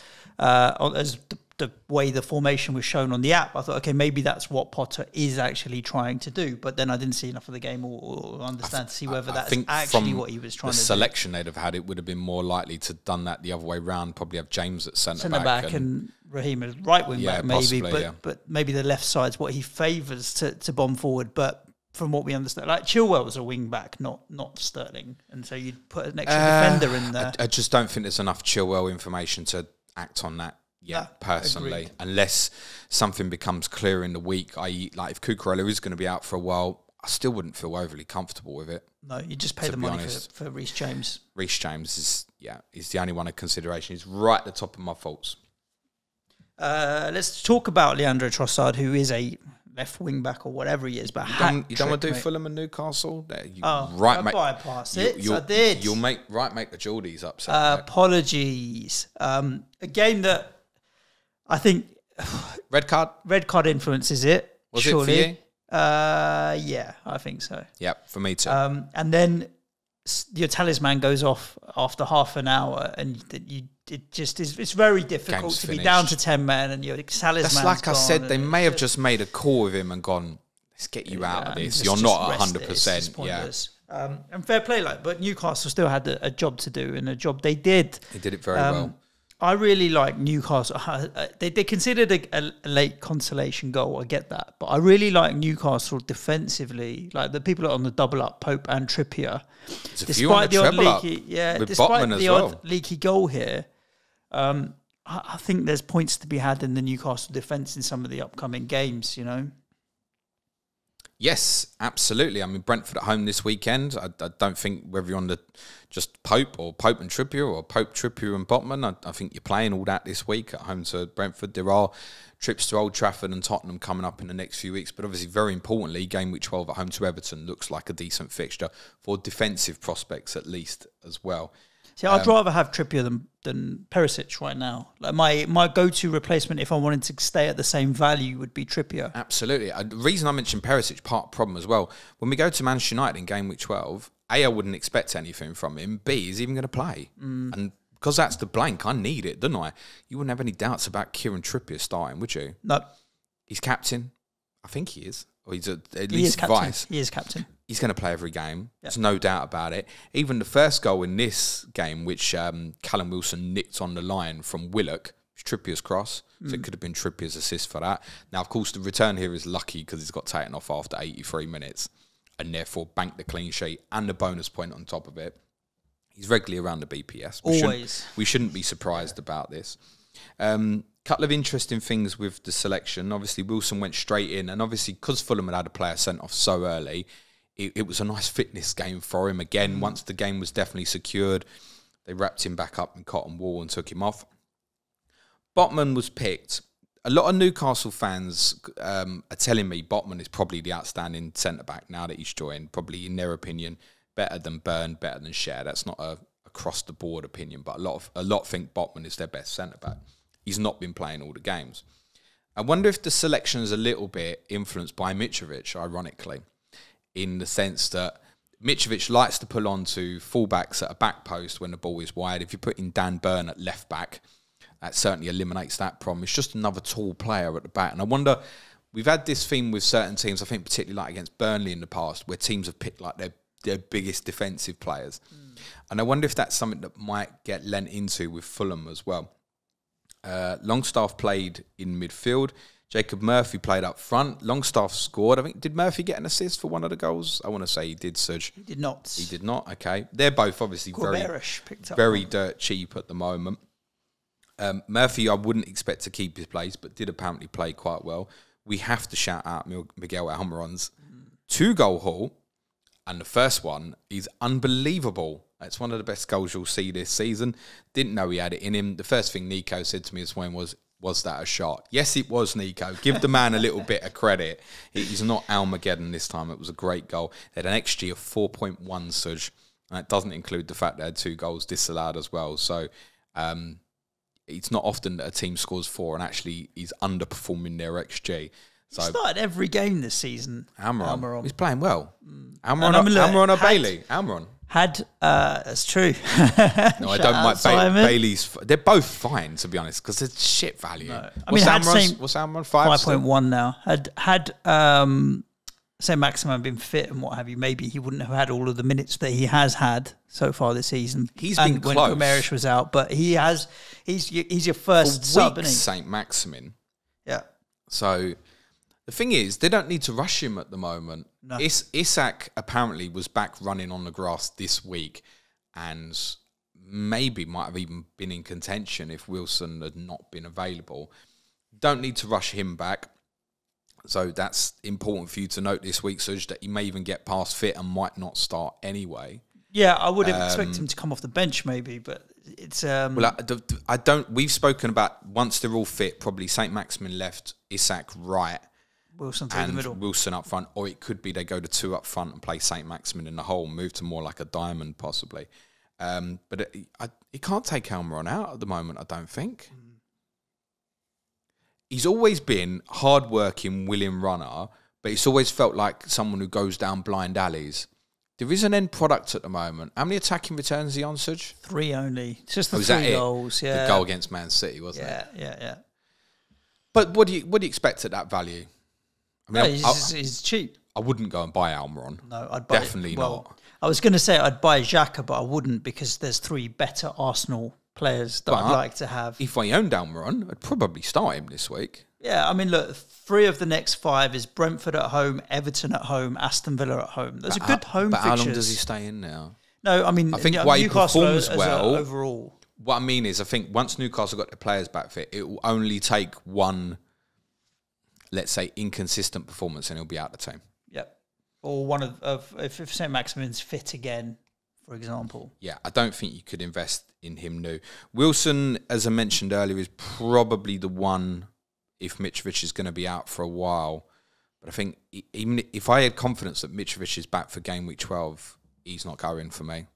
the way the formation was shown on the app. I thought, okay, maybe that's what Potter is actually trying to do. But then I didn't see enough of the game or understand to see whether that's actually what he was trying to do. The selection they'd have had, it would have been more likely to have done that the other way round, probably have James at centre-back. And Raheem as right wing back, maybe. But maybe the left side's what he favours to bomb forward. But from what we understand, like Chilwell was a wing back, not Sterling. And so you'd put an extra defender in there. I just don't think there's enough Chilwell information to act on that. Yeah, personally, unless something becomes clear in the week, i.e., like if Cucurella is going to be out for a while, I still wouldn't feel overly comfortable with it. No, you just pay the money for Reece James. Reece James is the only one of consideration. He's right at the top of my thoughts. Let's talk about Leandro Trossard, who is a left wing back or whatever he is. But you don't want to do Fulham and Newcastle? I bypass it. I did. You'll make the Geordies upset. Apologies. A game that I think red card influences it. Was surely. it for you? Yeah, I think so. Yeah, for me too. And then your talisman goes off after half an hour, and it's very difficult to be down to 10 men, and your talisman. That's like I said. They may have just made a call with him and gone, "Let's get you out of this. You're not 100%." Yeah. And fair play, but Newcastle still had a job to do, and a job they did. They did it very well. I really like Newcastle. They considered a late consolation goal. I get that. But I really like Newcastle defensively. Like the people on the double up, Pope and Trippier. Despite the odd leaky goal here, I think there's points to be had in the Newcastle defence in some of the upcoming games, Yes, absolutely. I mean, Brentford at home this weekend. I don't think whether you're on just Pope and Trippier or Pope, Trippier and Botman, I think you're playing all that this week at home to Brentford. There are trips to Old Trafford and Tottenham coming up in the next few weeks, but obviously very importantly, game week 12 at home to Everton looks like a decent fixture for defensive prospects at least as well. See, I'd rather have Trippier than Perisic right now. Like my go-to replacement if I wanted to stay at the same value would be Trippier. Absolutely. The reason I mentioned Perisic, part problem as well, when we go to Manchester United in game week 12, A, I wouldn't expect anything from him. B, he's even going to play. And because that's the blank, I need it, don't I? You wouldn't have any doubts about Kieran Trippier starting, would you? No. He's captain. I think he is. Or he's at least vice. He is captain. He's going to play every game. There's no doubt about it. Even the first goal in this game, which Callum Wilson nicked on the line from Willock, was Trippier's cross. So it could have been Trippier's assist for that. Now, of course, the return here is lucky because he's got taken off after 83 minutes and therefore banked the clean sheet and the bonus point on top of it. He's regularly around the BPS. We shouldn't be surprised about this. Couple of interesting things with the selection. Obviously, Wilson went straight in, and obviously, because Fulham had a player sent off so early, it was a nice fitness game for him. Again, once the game was definitely secured, they wrapped him back up in cotton wool and took him off. Botman was picked. A lot of Newcastle fans are telling me Botman is probably the outstanding centre-back now that he's joined. Probably, in their opinion, better than Byrne, better than Cher. That's not a across-the-board opinion, but a lot think Botman is their best centre-back. He's not been playing all the games. I wonder if the selection is a little bit influenced by Mitrovic, ironically, in the sense that Mitrovic likes to pull on to fullbacks at a back post when the ball is wide. If you put in Dan Burn at left back, that certainly eliminates that problem. It's just another tall player at the back. And I wonder, we've had this theme with certain teams, I think particularly like against Burnley in the past, where teams have picked like their biggest defensive players. And I wonder if that's something that might get lent into with Fulham as well. Longstaff played in midfield. Jacob Murphy played up front. Longstaff scored. I think, did Murphy get an assist for one of the goals? I want to say he did, Suj. He did not. He did not, okay. They're both obviously very dirt cheap at the moment. Murphy, I wouldn't expect to keep his place, but did apparently play quite well. We have to shout out Miguel Almiron's 2-goal haul, and the first one is unbelievable. It's one of the best goals you'll see this season. Didn't know he had it in him. The first thing Nico said to me this morning was that a shot? Yes, it was, Nico. Give the man a little bit of credit. He's not Armageddon this time. It was a great goal. They had an XG of 4.1, Suj, and that doesn't include the fact they had 2 goals disallowed as well. So it's not often that a team scores 4 and actually is underperforming their XG. So he started every game this season. Almiron. He's playing well. Almiron or Bailey? Almiron. That's true. No, I don't like Bailey's. They're both fine, to be honest, because it's shit value. No. What's Almiron? 5.1 now. Had St. Maximin been fit and what have you, maybe he wouldn't have had all of the minutes that he has had so far this season. He's been close when Gomes was out, but he's your first sub, isn't he? St. Maximin. Yeah. So the thing is, they don't need to rush him at the moment. No. Isak apparently was back running on the grass this week and maybe might have even been in contention if Wilson had not been available. Don't need to rush him back. So that's important for you to note this week, Suj, that he may even get past fit and might not start anyway. Yeah, I would expect him to come off the bench maybe, but it's... Well, I don't... We've spoken about, once they're all fit, probably St. Maximin left, Isak right, Wilson through the middle. Wilson up front, or it could be they go to 2 up front and play St. Maximin in the hole, move to more like a diamond possibly. But he can't take Almiron out at the moment, I don't think. He's always been hard-working, willing runner, but it's always felt like someone who goes down blind alleys. There is an end product at the moment. How many attacking returns is he on, Suj? 3 only. It's just the 3 goals, yeah. The goal against Man City, wasn't it? Yeah. But what do you expect at that value? I mean, he's cheap. I wouldn't go and buy Almiron. No, I'd buy definitely not. I was going to say I'd buy Xhaka, but I wouldn't because there's 3 better Arsenal players that I'd like to have. If I owned Almiron, I'd probably start him this week. Yeah, I mean, look, 3 of the next 5 is Brentford at home, Everton at home, Aston Villa at home. Those are good home fixtures. But how long does he stay in now? No, I mean, I think why he performs well overall. What I mean is, I think once Newcastle got their players back fit, it will only take one, let's say, inconsistent performance, and he'll be out of the team. Yep. Or one of if St. Maximin's fit again, for example. Yeah, I don't think you could invest in him new. Wilson, as I mentioned earlier, is probably the one if Mitrovic is going to be out for a while. But I think even if I had confidence that Mitrovic is back for game week 12, he's not going for me.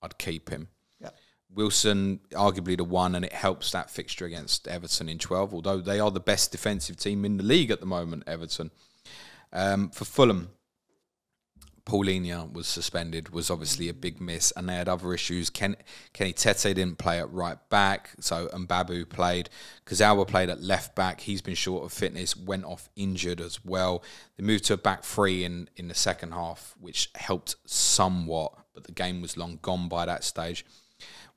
I'd keep him. Yep. Wilson, arguably the one, and it helps that fixture against Everton in 12, although they are the best defensive team in the league at the moment, Everton. For Fulham, Paulinho was suspended, was obviously a big miss, and they had other issues. Kenny Tete didn't play at right back, so Mbabu played. Kazawa played at left back. He's been short of fitness, went off injured as well. They moved to a back 3 in the second half, which helped somewhat, but the game was long gone by that stage.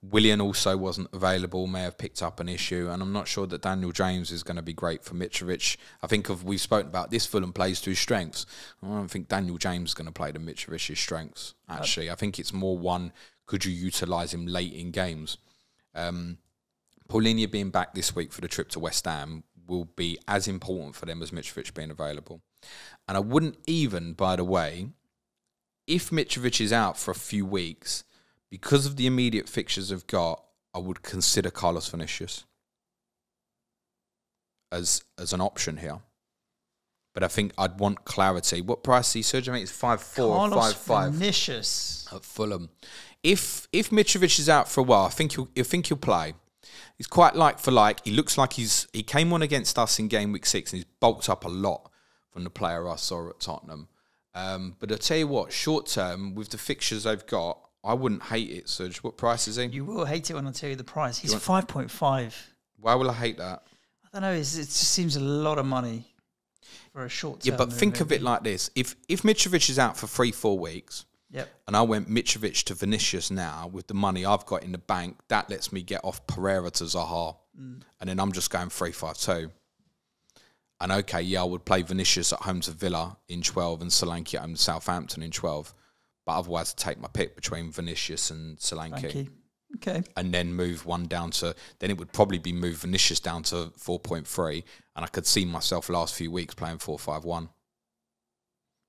Willian also wasn't available, may have picked up an issue, and I'm not sure that Daniel James is going to be great for Mitrovic. I think we've spoken about this, Fulham plays to his strengths. I don't think Daniel James is going to play to Mitrovic's strengths, actually. I think it's more one, could you utilise him late in games? Paulinho being back this week for the trip to West Ham will be as important for them as Mitrovic being available. And I wouldn't even, by the way, if Mitrovic is out for a few weeks, because of the immediate fixtures I've got, I would consider Carlos Vinicius as an option here. But I think I'd want clarity. What price is he, Suj? I think it's 5.4 or 5.5. Carlos Vinicius at Fulham. If Mitrovic is out for a while, I think he'll play. He's quite like for like. He looks like he came on against us in game week 6 and he's bulked up a lot from the player I saw at Tottenham. But I'll tell you what, short term, with the fixtures they've got, I wouldn't hate it, Suj. What price is he? You will hate it when I tell you the price. He's 5.5. Why will I hate that? I don't know. It just seems a lot of money for a short term. Yeah, but think of it like this. If Mitrovic is out for 3-4 weeks, and I went Mitrovic to Vinicius now with the money I've got in the bank, that lets me get off Pereira to Zaha. And then I'm just going 3-5-2. And okay, yeah, I would play Vinicius at home to Villa in 12 and Solanke at home to Southampton in 12. But otherwise, I'd take my pick between Vinicius and Solanke. Okay. And then move one down to, then it would probably be move Vinicius down to 4.3. And I could see myself last few weeks playing 4-5-1,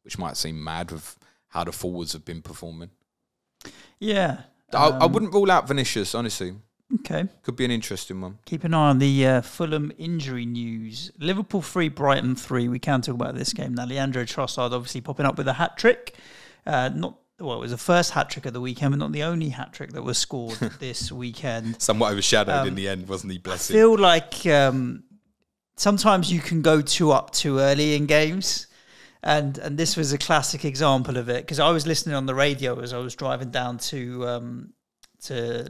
which might seem mad with how the forwards have been performing. Yeah. I wouldn't rule out Vinicius, honestly. Okay. Could be an interesting one. Keep an eye on the Fulham injury news. Liverpool 3, Brighton 3. We can talk about this game now. Leandro Trossard obviously popping up with a hat-trick. It was the first hat-trick of the weekend, but not the only hat-trick that was scored this weekend. Somewhat overshadowed in the end, wasn't he? Bless him. I feel like sometimes you can go 2 up too early in games. And this was a classic example of it, because I was listening on the radio as I was driving down to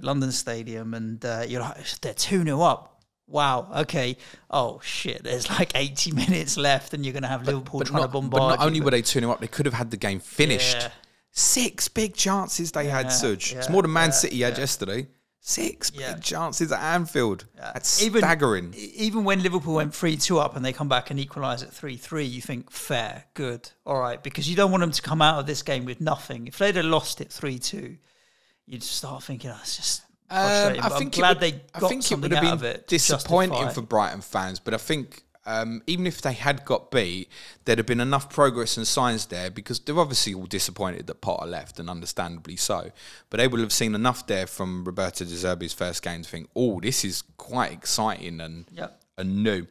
London Stadium, and you're like, they're 2-0 up. Wow, okay. Oh, shit, there's like 80 minutes left, and you're going to have Liverpool trying to bombard. But not only were they 2-0 up, they could have had the game finished. Yeah. 6 big chances they had, Suj. It's more than Man City had yesterday. 6 big chances at Anfield. That's staggering. Even when Liverpool went 3-2 up and they come back and equalise at 3-3, you think, fair, good, all right, because you don't want them to come out of this game with nothing. If they'd have lost it 3-2, you'd start thinking, it's just frustrating. I'm glad they got something out of it. Disappointing for Brighton fans, but I think even if they had got beat, there'd have been enough progress and signs there, because they're obviously all disappointed that Potter left, and understandably so. But they will have seen enough there from Roberto De Zerbi's first game to think, oh, this is quite exciting and new.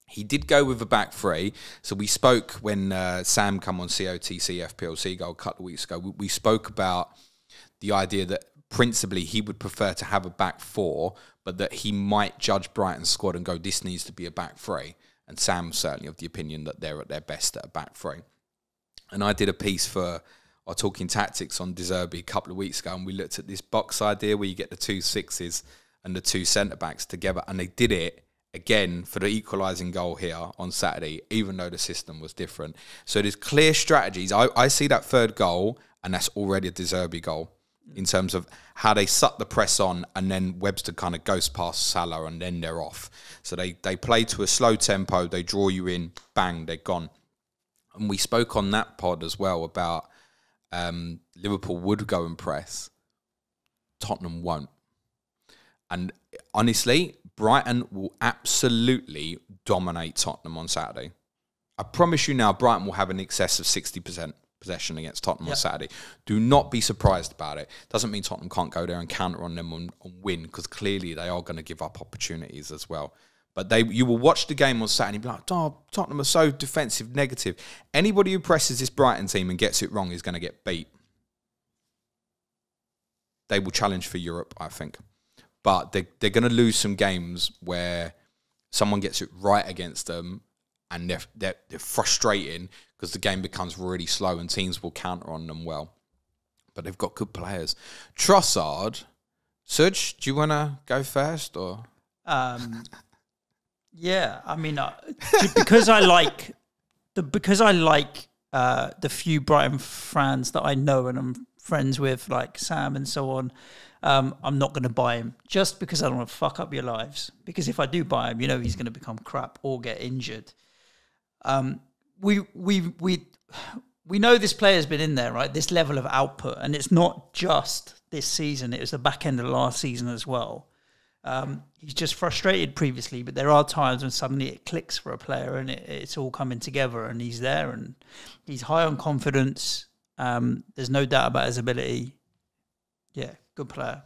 He did go with a back 3. So we spoke when Sam come on COTC FPL Seagull a couple of weeks ago. We spoke about the idea that principally he would prefer to have a back 4, but that he might judge Brighton's squad and go, this needs to be a back 3. And Sam's certainly of the opinion that they're at their best at a back 3. And I did a piece for our Talking Tactics on De Zerbi a couple of weeks ago, and we looked at this box idea where you get the 2 6s and the 2 centre-backs together, and they did it again for the equalising goal here on Saturday, even though the system was different. So there's clear strategies. I see that 3rd goal, and that's already a De Zerbi goal, in terms of how they suck the press on, and then Webster kind of goes past Salah and then they're off. So they play to a slow tempo, they draw you in, bang, they're gone. And we spoke on that pod as well about Liverpool would go and press, Tottenham won't. And honestly, Brighton will absolutely dominate Tottenham on Saturday. I promise you now, Brighton will have an excess of 60% possession against Tottenham on Saturday. Do not be surprised about it. Doesn't mean Tottenham can't go there and counter on them and win, because clearly they are going to give up opportunities as well. But you will watch the game on Saturday and be like, oh, Tottenham are so defensive, negative. Anybody who presses this Brighton team and gets it wrong is going to get beat. They will challenge for Europe, I think. But they're going to lose some games where someone gets it right against them, and they're frustrating because the game becomes really slow and teams will counter on them well. But they've got good players. Trossard, Suj, do you want to go first? Or yeah, I mean, because I like the few Brighton fans that I know and I'm friends with, like Sam and so on, I'm not going to buy him just because I don't want to fuck up your lives. Because if I do buy him, he's going to become crap or get injured. We know this player's been in there, right? This level of output, and it's not just this season. It was the back end of last season as well. He's just frustrated previously, but there are times when suddenly it clicks for a player and it's all coming together, and he's there and he's high on confidence. There's no doubt about his ability. Yeah, good player.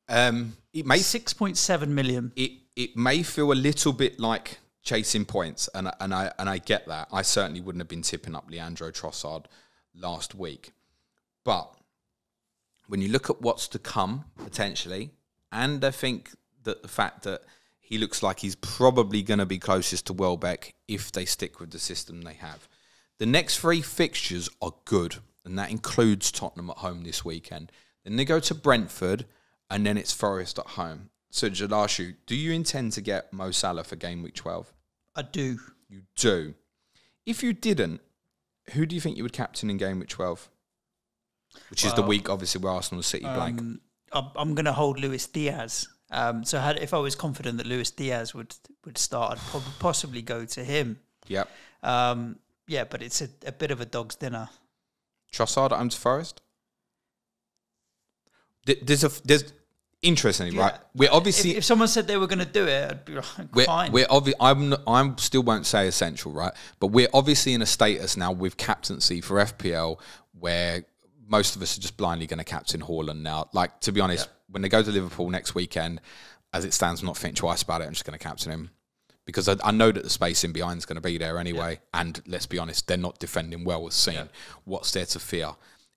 It may 6.7 million. It may feel a little bit like chasing points, and I get that. I certainly wouldn't have been tipping up Leandro Trossard last week. But when you look at what's to come, potentially, and I think that the fact that he looks like he's probably going to be closest to Welbeck if they stick with the system they have, The next 3 fixtures are good, and that includes Tottenham at home this weekend. Then they go to Brentford, and then it's Forest at home. So, I'd ask you, do you intend to get Mo Salah for game week 12? I do. You do. If you didn't, who do you think you would captain in game week 12? Which is the week, obviously, where Arsenal City blank. I'm going to hold Luis Diaz. If I was confident that Luis Diaz would start, I'd possibly go to him. Yep. But it's a bit of a dog's dinner. Trossard at home to Forest? There's interestingly, right? We're obviously if someone said they were going to do it, I'd be like, fine. I still won't say essential, right? But we're obviously in a status now with captaincy for FPL where most of us are just blindly going to captain Haaland now. Like, to be honest, when they go to Liverpool next weekend, as it stands, I'm not thinking twice about it. I'm just going to captain him because I know that the space in behind is going to be there anyway. Yeah. And let's be honest, they're not defending well as seen. Yeah. What's there to fear?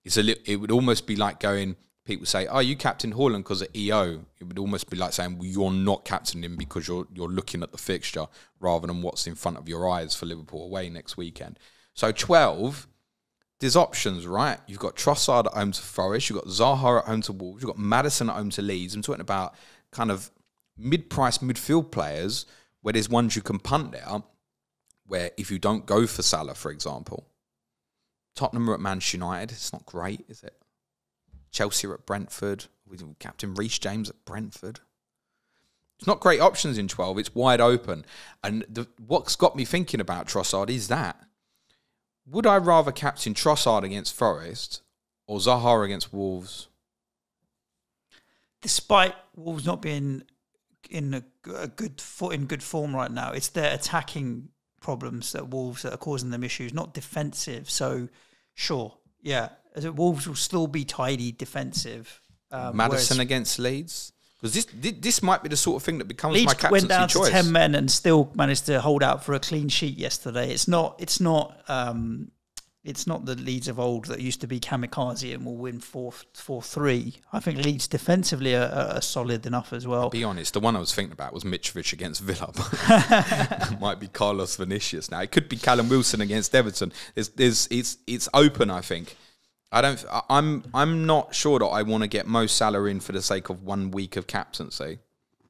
It would almost be like going. People say, "Oh, you captain Haaland because of EO." It would almost be like saying, "Well, you're not captaining him because you're looking at the fixture rather than what's in front of your eyes for Liverpool away next weekend." So 12, there's options, right? You've got Trossard at home to Forest, you've got Zaha at home to Wolves, you've got Maddison at home to Leeds. I'm talking about kind of mid-price midfield players where there's ones you can punt there. Where if you don't go for Salah, for example, Tottenham are at Manchester United. It's not great, is it? Chelsea are at Brentford. With Captain Reece James at Brentford. It's not great options in 12. It's wide open. And what's got me thinking about Trossard is that. Would I rather captain Trossard against Forest or Zaha against Wolves? Despite Wolves not being in good form right now, it's their attacking problems that Wolves are causing them issues, not defensive. So, sure, yeah. Wolves will still be tidy defensive. Maddison against Leeds? Because this might be the sort of thing that becomes Leeds my captaincy choice. Went down to 10 men and still managed to hold out for a clean sheet yesterday. It's not the Leeds of old that used to be kamikaze and will win 4-3. I think Leeds defensively are solid enough as well. I'll be honest, the one I was thinking about was Mitrovic against Villa. It might be Carlos Vinicius now. It could be Callum Wilson against Everton. It's open, I think. I'm not sure that I want to get Mo Salah in for the sake of 1 week of captaincy.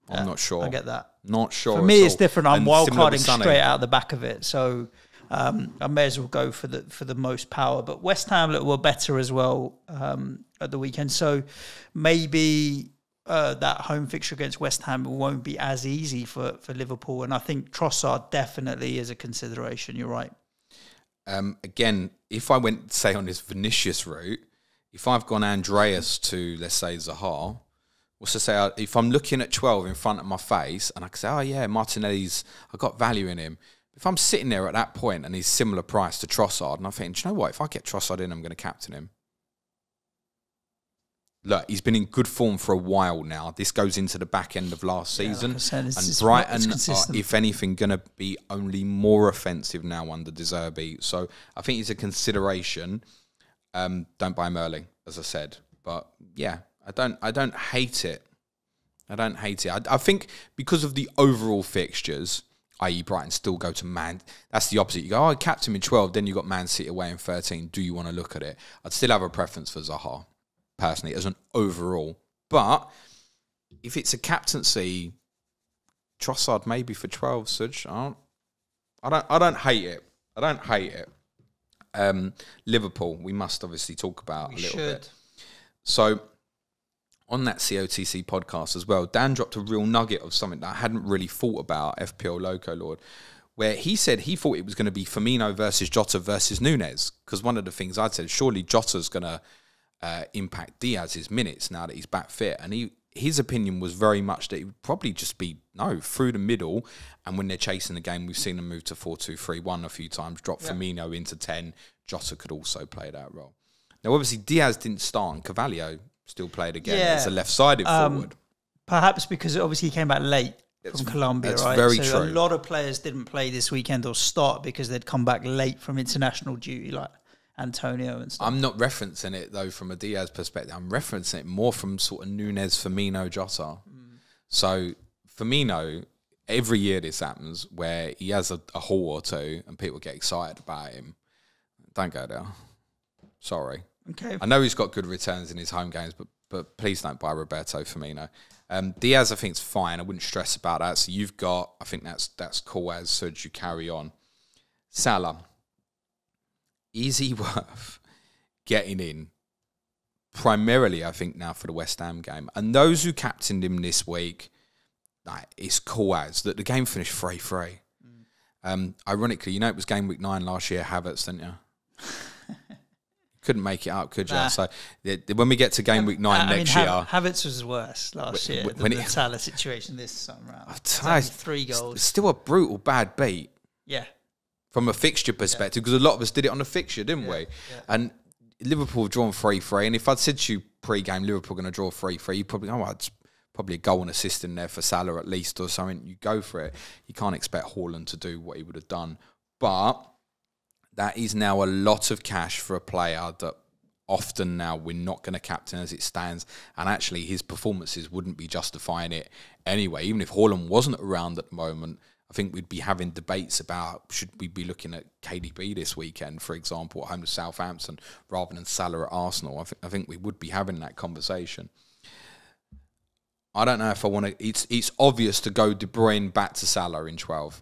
I'm not sure. I get that. Not sure. For me, it's different. I'm wildcarding straight out the back of it, so I may as well go for the most power. But West Ham were better as well at the weekend, so maybe that home fixture against West Ham won't be as easy for Liverpool. And I think Trossard definitely is a consideration. You're right. Again, if I went, say, on this Vinicius route, if I've gone Andreas to, let's say, Zaha, what's to say, if I'm looking at 12 in front of my face and I can say, oh yeah, Martinelli's, I got value in him. If I'm sitting there at that point and he's similar price to Trossard and I'm thinking, do you know what, if I get Trossard in, I'm going to captain him. Look, he's been in good form for a while now. This goes into the back end of last season. Like I said, and Brighton are, if anything, going to be only more offensive now under De Zerbi. So I think it's a consideration. Don't buy Erling, as I said. But yeah, I don't hate it. I think because of the overall fixtures, i.e. Brighton still go to Man. That's the opposite. You go, I capped him in 12, then you got Man City away in 13. Do you want to look at it? I'd still have a preference for Zaha, personally, as an overall. But if it's a captaincy, Trossard maybe for 12, Suj. I don't hate it. I don't hate it. Liverpool, we must obviously talk about a little bit. So on that COTC podcast as well, Dan dropped a real nugget of something that I hadn't really thought about, FPL Loco Lord, where he said he thought it was going to be Firmino versus Jota versus Nunez. Because one of the things I'd said, surely Jota's going to impact Diaz's minutes now that he's back fit. And his opinion was very much that it would probably just be, through the middle. And when they're chasing the game, we've seen them move to 4-2-3-1 a few times, drop Firmino into 10. Jota could also play that role. Now, obviously, Diaz didn't start and Carvalho still played again as a left-sided forward. Perhaps because obviously he came back late from Colombia, that's right? Very so true. A lot of players didn't play this weekend or start because they'd come back late from international duty, like Antonio and stuff. I'm not referencing it, though, from a Diaz perspective. I'm referencing it more from sort of Nunez, Firmino, Jota. So Firmino, every year this happens where he has a haul or two and people get excited about him. Don't go there. Sorry. Okay. I know he's got good returns in his home games, but please don't buy Roberto Firmino. Diaz, I think, is fine. I wouldn't stress about that. So you've got, I think that's cool as Suj, you carry on. Salah. Is he worth getting in? Primarily, I think, now for the West Ham game. And those who captained him this week, it's cool as that the game finished 3-3. Ironically, you know it was game week 9 last year, Havertz, didn't you? Couldn't make it up, could you? Nah. So when we get to game week 9 next year... Havertz was worse last year than the Salah situation this time around. 3 goals. It's still a brutal bad beat. Yeah. From a fixture perspective, because a lot of us did it on the fixture, didn't we? Yeah. And Liverpool have drawn 3-3, and if I'd said to you pre-game, Liverpool going to draw 3-3, you'd probably, it's probably a goal and assist in there for Salah at least or something. You go for it. You can't expect Haaland to do what he would have done. But... that is now a lot of cash for a player that often now we're not going to captain as it stands. And actually his performances wouldn't be justifying it anyway. Even if Haaland wasn't around at the moment, I think we'd be having debates about should we be looking at KDB this weekend, for example, at home to Southampton, rather than Salah at Arsenal. I think we would be having that conversation. I don't know if I want to... It's obvious to go De Bruyne back to Salah in 12.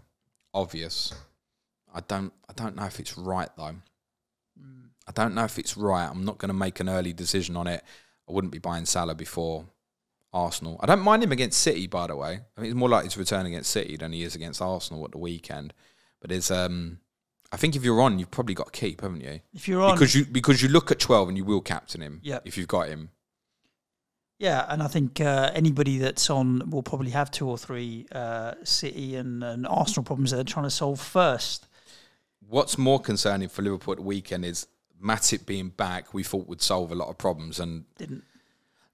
Obvious. I don't know if it's right, though. I don't know if it's right. I'm not going to make an early decision on it. I wouldn't be buying Salah before Arsenal. I don't mind him against City, by the way. I think he's more likely to return against City than he is against Arsenal at the weekend. But there's, I think if you're on, you've probably got to keep, haven't you? If you're on... Because you look at 12 and you will captain him if you've got him. Yeah, and I think anybody that's on will probably have 2 or 3 City and Arsenal problems that they're trying to solve first. What's more concerning for Liverpool at the weekend is Matip being back, we thought would solve a lot of problems and didn't.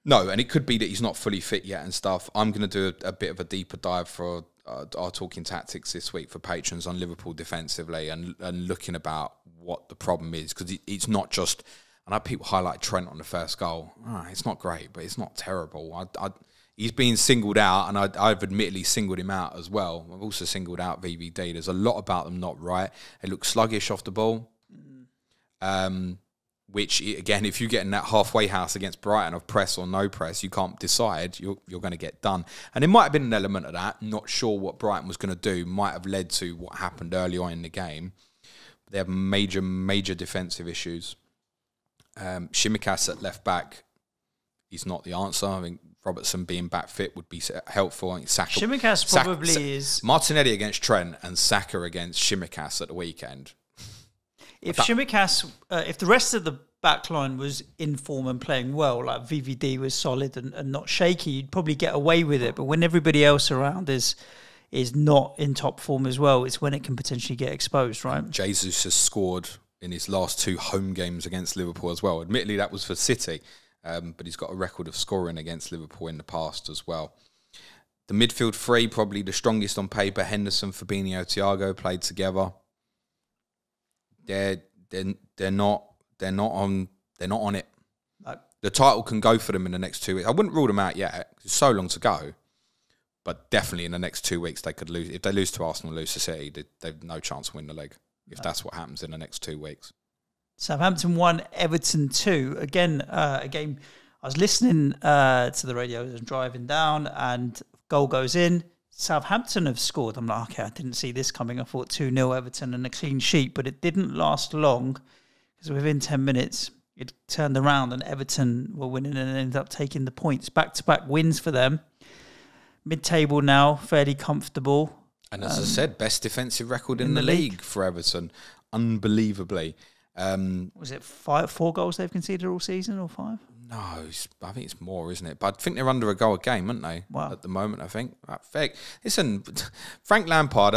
No, and it could be that he's not fully fit yet and stuff. I'm going to do a bit of a deeper dive for our Talking Tactics this week for patrons on Liverpool defensively and looking about what the problem is, because it's not just... I know people highlight Trent on the first goal. It's not great, but it's not terrible. He's been singled out, and I've admittedly singled him out as well. I've also singled out VVD. There's a lot about them not right. They look sluggish off the ball, which, again, if you get in that halfway house against Brighton of press or no press, you can't decide. You're going to get done. And there might have been an element of that. Not sure what Brighton was going to do. Might have led to what happened early on in the game. They have major, major defensive issues. Tsimikas at left back, he's not the answer. I think Robertson being back fit would be helpful. I think Tsimikas probably is... Martinelli against Trent and Saka against Tsimikas at the weekend. If Tsimikas, if the rest of the back line was in form and playing well, like VVD was solid and not shaky, you'd probably get away with it. But when everybody else around is not in top form as well, it's when it can potentially get exposed, right? Jesus has scored in his last 2 home games against Liverpool as well. Admittedly, that was for City. But he's got a record of scoring against Liverpool in the past as well. The midfield 3, probably the strongest on paper. Henderson, Fabinho, Thiago played together. They're not on it. No. The title can go for them in the next 2 weeks. I wouldn't rule them out yet. It's so long to go. But definitely in the next 2 weeks they could lose. If they lose to Arsenal, lose to City, they've no chance to win the league. If that's what happens in the next 2 weeks. Southampton 1, Everton 2. Again, a game, I was listening to the radio as I was driving down, and goal goes in. Southampton have scored. I'm like, okay, I didn't see this coming. I thought 2-0 Everton and a clean sheet, but it didn't last long, because within 10 minutes, it turned around and Everton were winning and ended up taking the points. Back-to-back wins for them. Mid-table now, fairly comfortable. And as I said, best defensive record in the league for Everton. Unbelievably. Was it 4 goals they've conceded all season or 5? No, I think it's more, isn't it? But I think they're under a goal a game, aren't they? Wow. At the moment, I think. Listen, Frank Lampard,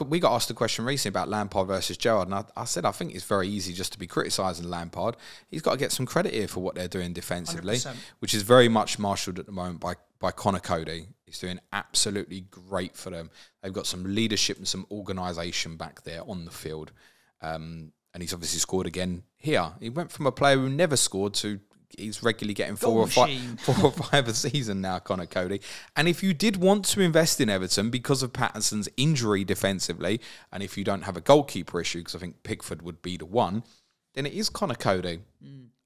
we got asked a question recently about Lampard versus Gerard, and I said I think it's very easy just to be criticising Lampard. He's got to get some credit here for what they're doing defensively, 100%. Which is very much marshalled at the moment by Connor Cody. He's doing absolutely great for them. They've got some leadership and some organisation back there on the field. And he's obviously scored again here. He went from a player who never scored to he's regularly getting 4 or 5 a season now, Connor Cody. And if you did want to invest in Everton because of Patterson's injury defensively, and if you don't have a goalkeeper issue, because I think Pickford would be the one, then it is Connor Cody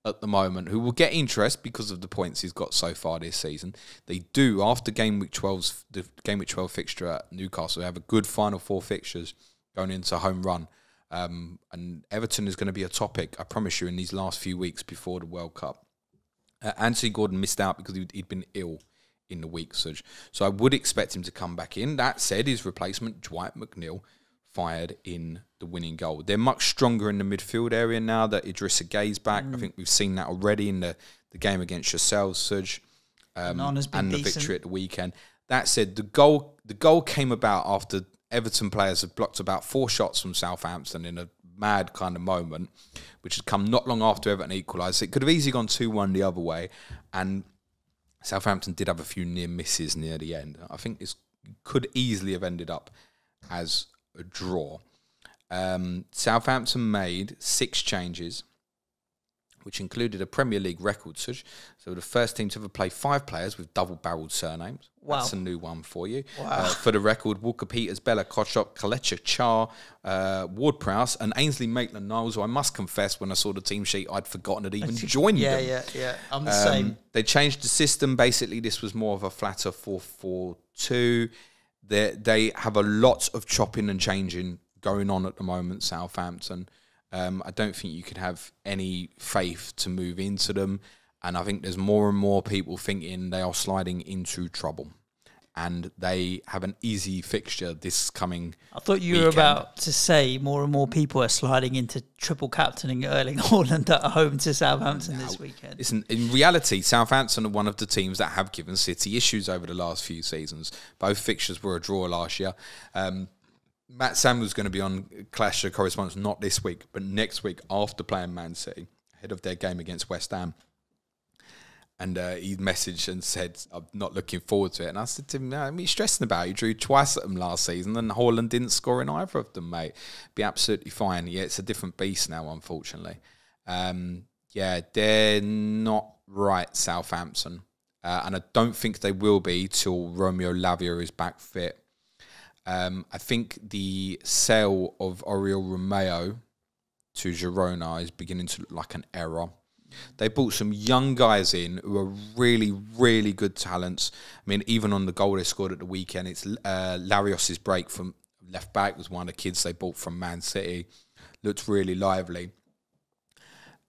at the moment, who will get interest because of the points he's got so far this season. They do, after the Game Week 12 fixture at Newcastle, they have a good final 4 fixtures going into home run. And Everton is going to be a topic, I promise you, in these last few weeks before the World Cup. Anthony Gordon missed out because he'd been ill in the week, Suj. So I would expect him to come back in. That said, his replacement, Dwight McNeil, fired in the winning goal. They're much stronger in the midfield area now that Idrissa Gueye's back. I think we've seen that already in the game against yourselves, Suj, and the victory at the weekend. That said, the goal came about after Everton players had blocked about 4 shots from Southampton in a mad kind of moment, which had come not long after Everton equalised. It could have easily gone 2-1 the other way, and Southampton did have a few near misses near the end. I think this could easily have ended up as a draw. Southampton made 6 changes, which included a Premier League record, Suj. So the first team to ever play 5 players with double-barrelled surnames. Wow. That's a new one for you. Wow. For the record, Walker-Peters, Bella Kochop, Kelechi Char, Ward-Prowse, and Ainsley Maitland-Niles, who I must confess, when I saw the team sheet, I'd forgotten had even joined them. Yeah. I'm the same. They changed the system. Basically, this was more of a flatter 4-4-2. They have a lot of chopping and changing going on at the moment, Southampton. I don't think you could have any faith to move into them. And I think there's more and more people thinking they are sliding into trouble. And they have an easy fixture this coming I thought you were about to say more and more people are sliding into triple captaining Erling Haaland at home to Southampton this weekend. Listen, in reality, Southampton are one of the teams that have given City issues over the last few seasons. Both fixtures were a draw last year. Matt Samuel's going to be on Clash of Correspondence, not this week, but next week after playing Man City, ahead of their game against West Ham. And he messaged and said, I'm not looking forward to it. And I said to him, no, I'm stressing about it. You drew twice at them last season and Haaland didn't score in either of them, mate. Be absolutely fine. Yeah, it's a different beast now, unfortunately. They're not right, Southampton. And I don't think they will be till Romeo Lavia is back fit. I think the sale of Oriol Romeo to Girona is beginning to look like an error. They brought some young guys in who are really, really good talents. I mean, even on the goal they scored at the weekend, it's Larios' break from left back was one of the kids they bought from Man City. Looked really lively.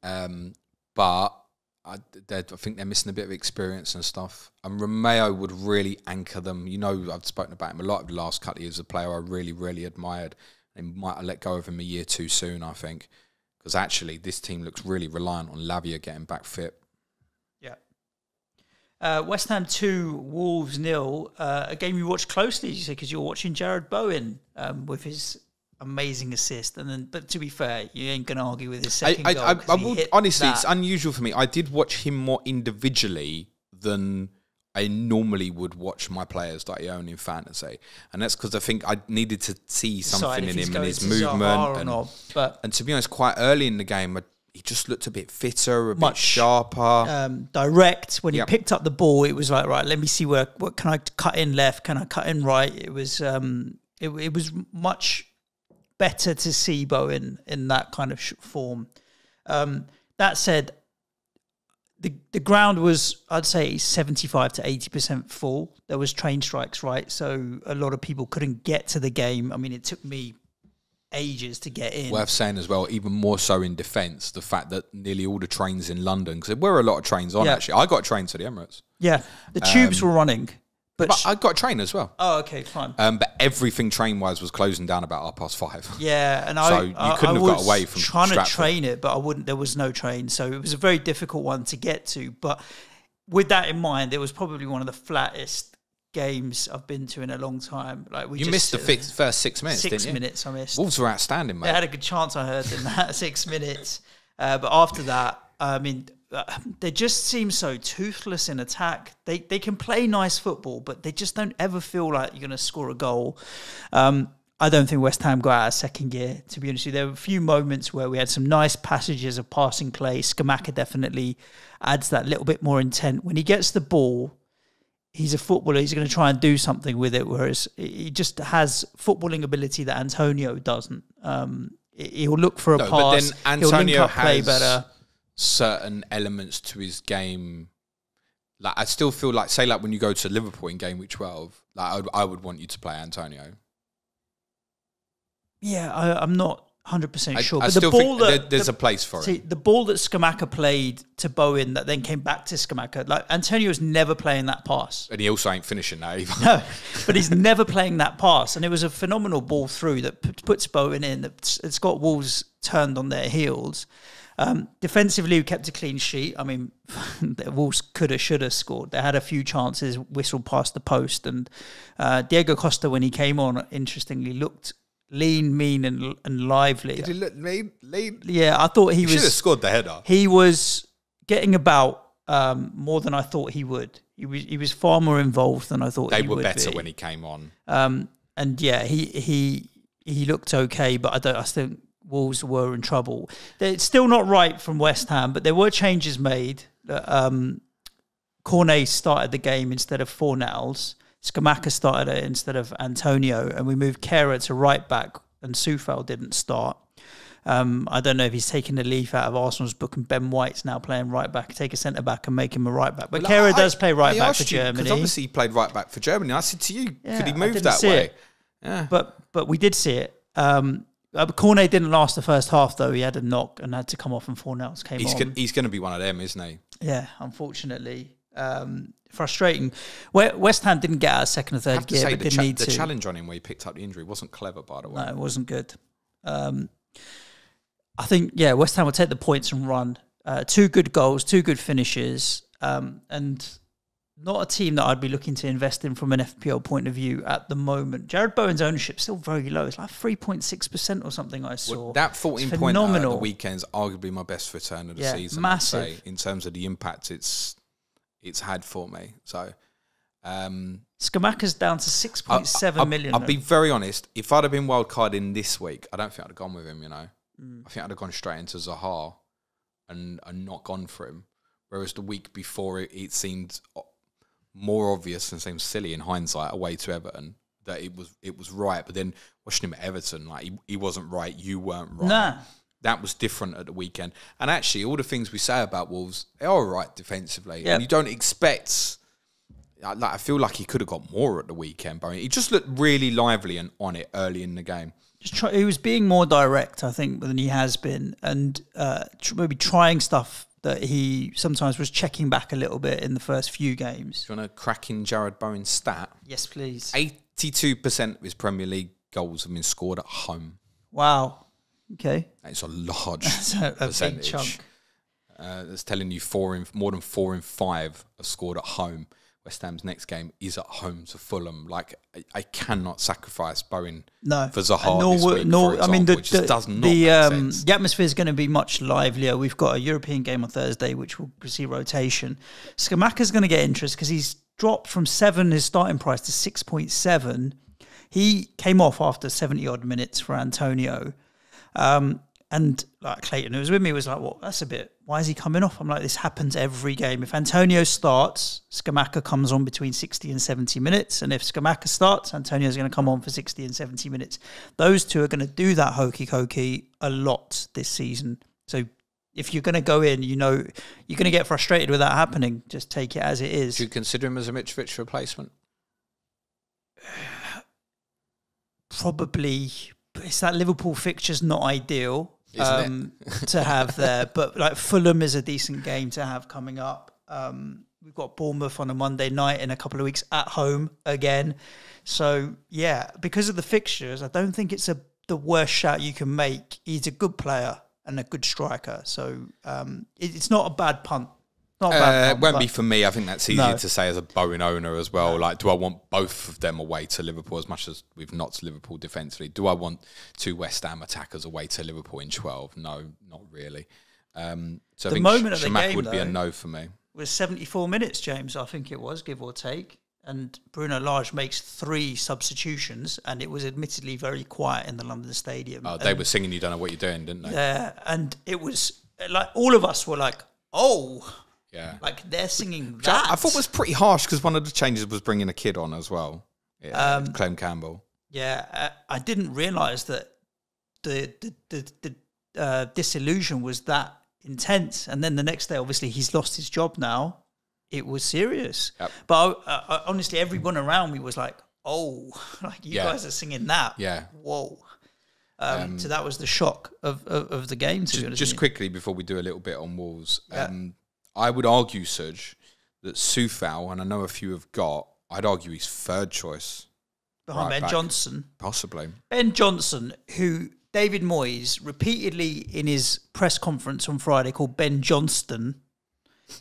But I think they're missing a bit of experience and stuff. And Romeo would really anchor them. You know, I've spoken about him a lot of the last couple of years. A player I really, really admired. They might have let go of him a year too soon, I think. Because actually, this team looks really reliant on Lavia getting back fit. Yeah. West Ham 2, Wolves 0. A game you watched closely, you say, because you're watching Jarrod Bowen with his amazing assist. But to be fair, you ain't going to argue with his second goal. I would, honestly, it's unusual for me. I did watch him more individually than I normally would watch my players that I own in fantasy. And that's because I think I needed to see something in him and his movement. And to be honest, quite early in the game, he just looked a bit fitter, a bit sharper. Direct. When he picked up the ball, it was like, right, let me see what can I cut in left? Can I cut in right? It was it was much better to see Bowen in that kind of form. That said, the ground was, I'd say, 75 to 80% full. There was train strikes, right? So a lot of people couldn't get to the game. I mean, it took me ages to get in. Worth saying as well, even more so in defence, the fact that nearly all the trains in London, because there were a lot of trains on, actually. I got a train to the Emirates. Yeah, the tubes were running. But I got a train as well. Oh, okay, fine. But everything train-wise was closing down about 5:30. Yeah, and so you couldn't have got away from trying Stratford. To train it, but I wouldn't. There was no train, so it was a very difficult one to get to. But with that in mind, it was probably one of the flattest games I've been to in a long time. Like you missed the first 6 minutes. 6 minutes I missed. Wolves were outstanding, mate. They had a good chance, I heard, in that 6 minutes. But after that, I mean, they just seem so toothless in attack. They can play nice football, but they just don't ever feel like you're going to score a goal. I don't think West Ham got out of second gear, to be honest with you. There were a few moments where we had some nice passages of passing play. Skamaka definitely adds that little bit more intent. When he gets the ball, he's a footballer. He's going to try and do something with it, whereas he just has footballing ability that Antonio doesn't. He'll look for a pass. But then Antonio play has better. certain elements to his game. Like I still feel like, say, like when you go to Liverpool in game week 12, like I would want you to play Antonio. Yeah, I'm not 100% sure. I But still the ball think there's a place for it. The ball that Scamacca played to Bowen that then came back to Scamacca, like Antonio's never playing that pass. And he also ain't finishing that either. No, but he's never playing that pass. And it was a phenomenal ball through that puts Bowen in. It's got Wolves turned on their heels. Defensively, we kept a clean sheet. I mean, the Wolves coulda, shoulda scored. They had a few chances, whistled past the post. And Diego Costa, when he came on, interestingly, looked lean, mean, and lively. Did he look lean? Yeah, I thought he should have scored the header. He was getting about more than I thought he would. He was far more involved than I thought he would be. They were better when he came on. And yeah, he looked okay, but I think Wolves were in trouble. It's still not right from West Ham, but there were changes made. Cornet started the game instead of Fornals. Scamacca started it instead of Antonio, and we moved Kehrer to right back, and Soufal didn't start. I don't know if he's taken a leaf out of Arsenal's book, and Ben White's now playing right back. Take a centre back and make him a right back. But Kehrer does play right back for Germany. Because obviously he played right back for Germany. I said to you, could he move that way? Yeah. But we did see it. Cornet didn't last the first half, though. He had a knock and had to come off, and Fornals came on. He's going to be one of them, isn't he? Yeah, unfortunately. Frustrating. West Ham didn't get out of second or third gear, but didn't need to. The challenge on him where he picked up the injury wasn't clever, by the way. No, it wasn't good. I think, West Ham will take the points and run. 2 good goals, 2 good finishes, and not a team that I'd be looking to invest in from an FPL point of view at the moment. Jarrod Bowen's ownership is still very low. It's like 3.6% or something I saw. Well, that 14-point at the weekend's arguably my best return of the season. Massive. I'd say, in terms of the impact it's had for me. So Scamacca's down to 6.7 million. I'll be very honest. If I'd have been wildcarding this week, I don't think I'd have gone with him, I think I'd have gone straight into Zaha and not gone for him. Whereas the week before, it seemed more obvious and seemed silly in hindsight away to Everton that it was right. But then watching him at Everton, like he wasn't right, you weren't right. Nah. That was different at the weekend. And actually, all the things we say about Wolves, they are all right defensively. Yep. And you don't expect... I feel like he could have got more at the weekend, but he just looked really lively and on it early in the game. He was being more direct, I think, than he has been, and maybe trying stuff that he sometimes was checking back a little bit in the first few games. Do you want to crack in Jarrod Bowen's stat? Yes, please. 82% of his Premier League goals have been scored at home. Wow. Okay. It's a large percentage. Big chunk. That's telling you more than 4 in 5 are scored at home. West Ham's next game is at home to Fulham. Like, I cannot sacrifice Bowen for Zaha this week, for example, which just does not make sense. The atmosphere is going to be much livelier. We've got a European game on Thursday, which will see rotation. Scamacca's going to get interest because he's dropped from 7, his starting price, to 6.7. He came off after 70-odd minutes for Antonio. And like Clayton, who was with me, was like, well, that's a bit, why is he coming off? I'm like, this happens every game. If Antonio starts, Scamacca comes on between 60 and 70 minutes. And if Scamacca starts, Antonio's going to come on for 60 and 70 minutes. Those two are going to do that hokey-cokey a lot this season. So if you're going to go in, you're going to get frustrated with that happening. Just take it as it is. Do you consider him as a Mitrovic replacement? Probably. It's that Liverpool fixture's not ideal. Isn't it? To have there, but like Fulham is a decent game to have coming up. We've got Bournemouth on a Monday night in a couple of weeks at home again. So yeah, because of the fixtures, I don't think it's the worst shout you can make. He's a good player and a good striker, so it's not a bad punt. It won't be for me. I think that's easier to say as a Bowen owner as well. No. Like, do I want both of them away to Liverpool as much as we've knocked Liverpool defensively? Do I want 2 West Ham attackers away to Liverpool in 12? No, not really. So I think Scamacca would be a no for me. It was 74 minutes, James, I think it was, give or take. And Bruno Lage makes 3 substitutions, and it was admittedly very quiet in the London Stadium. Oh, they were singing "You Don't Know What You're Doing," didn't they? Yeah, and it was like all of us were like, oh... Yeah, like they're singing that. I thought it was pretty harsh because one of the changes was bringing a kid on as well. Yeah, Clem Campbell. Yeah, I didn't realise that the disillusion was that intense. And then the next day, obviously, he's lost his job now. It was serious. Yep. But honestly, everyone around me was like, oh, like you guys are singing that. Yeah. Whoa. So that was the shock of the game. Just quickly before we do a little bit on Wolves, I would argue, Suj, that Soufal, and I know a few have got, I'd argue he's third choice. Behind Ben Johnson. Possibly. Ben Johnson, who David Moyes repeatedly in his press conference on Friday called Ben Johnston.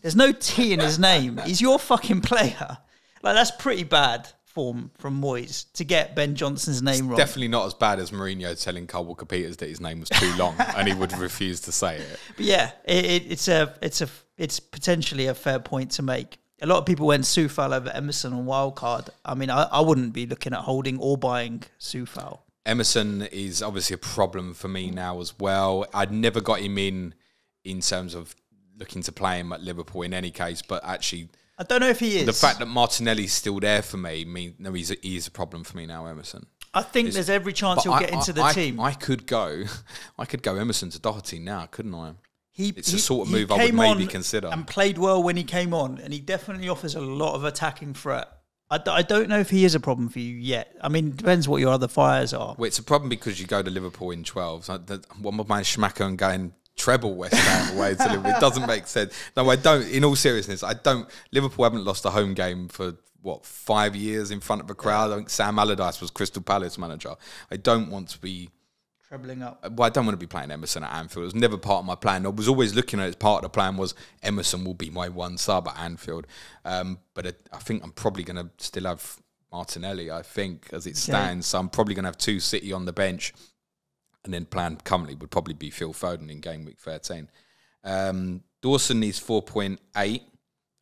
There's no T in his name. He's your fucking player. Like, that's pretty bad form from Moyes to get Ben Johnson's name wrong. Definitely not as bad as Mourinho telling Kyle Walker-Peters that his name was too long and he would refuse to say it. But yeah, it's potentially a fair point to make. A lot of people went Soufal over Emerson on wildcard. I mean, I wouldn't be looking at holding or buying Soufal. Emerson is obviously a problem for me now as well. I'd never got him in terms of looking to play him at Liverpool in any case, but actually, I don't know if he is. The fact that Martinelli's still there for me, he is a problem for me now, Emerson. I think there's every chance he'll get into the team. I could go Emerson to Doherty now, couldn't I? It's a sort of move I would maybe consider. And played well when he came on, and he definitely offers a lot of attacking threat. I don't know if he is a problem for you yet. I mean, it depends what your other fires are. Well, it's a problem because you go to Liverpool in 12. One of my Schmacker and going treble West Ham away to Liverpool. It doesn't make sense. No, I don't. In all seriousness, I don't. Liverpool haven't lost a home game for 5 years in front of a crowd. I think Sam Allardyce was Crystal Palace manager. I don't want to be trebling up. Well, I don't want to be playing Emerson at Anfield. It was never part of my plan. I was always looking at it as part of the plan was Emerson will be my one sub at Anfield. But I think I'm probably going to still have Martinelli, I think, as it stands. So I'm probably going to have 2 City on the bench. And then plan currently would probably be Phil Foden in game week 13. Dawson is 4.8. I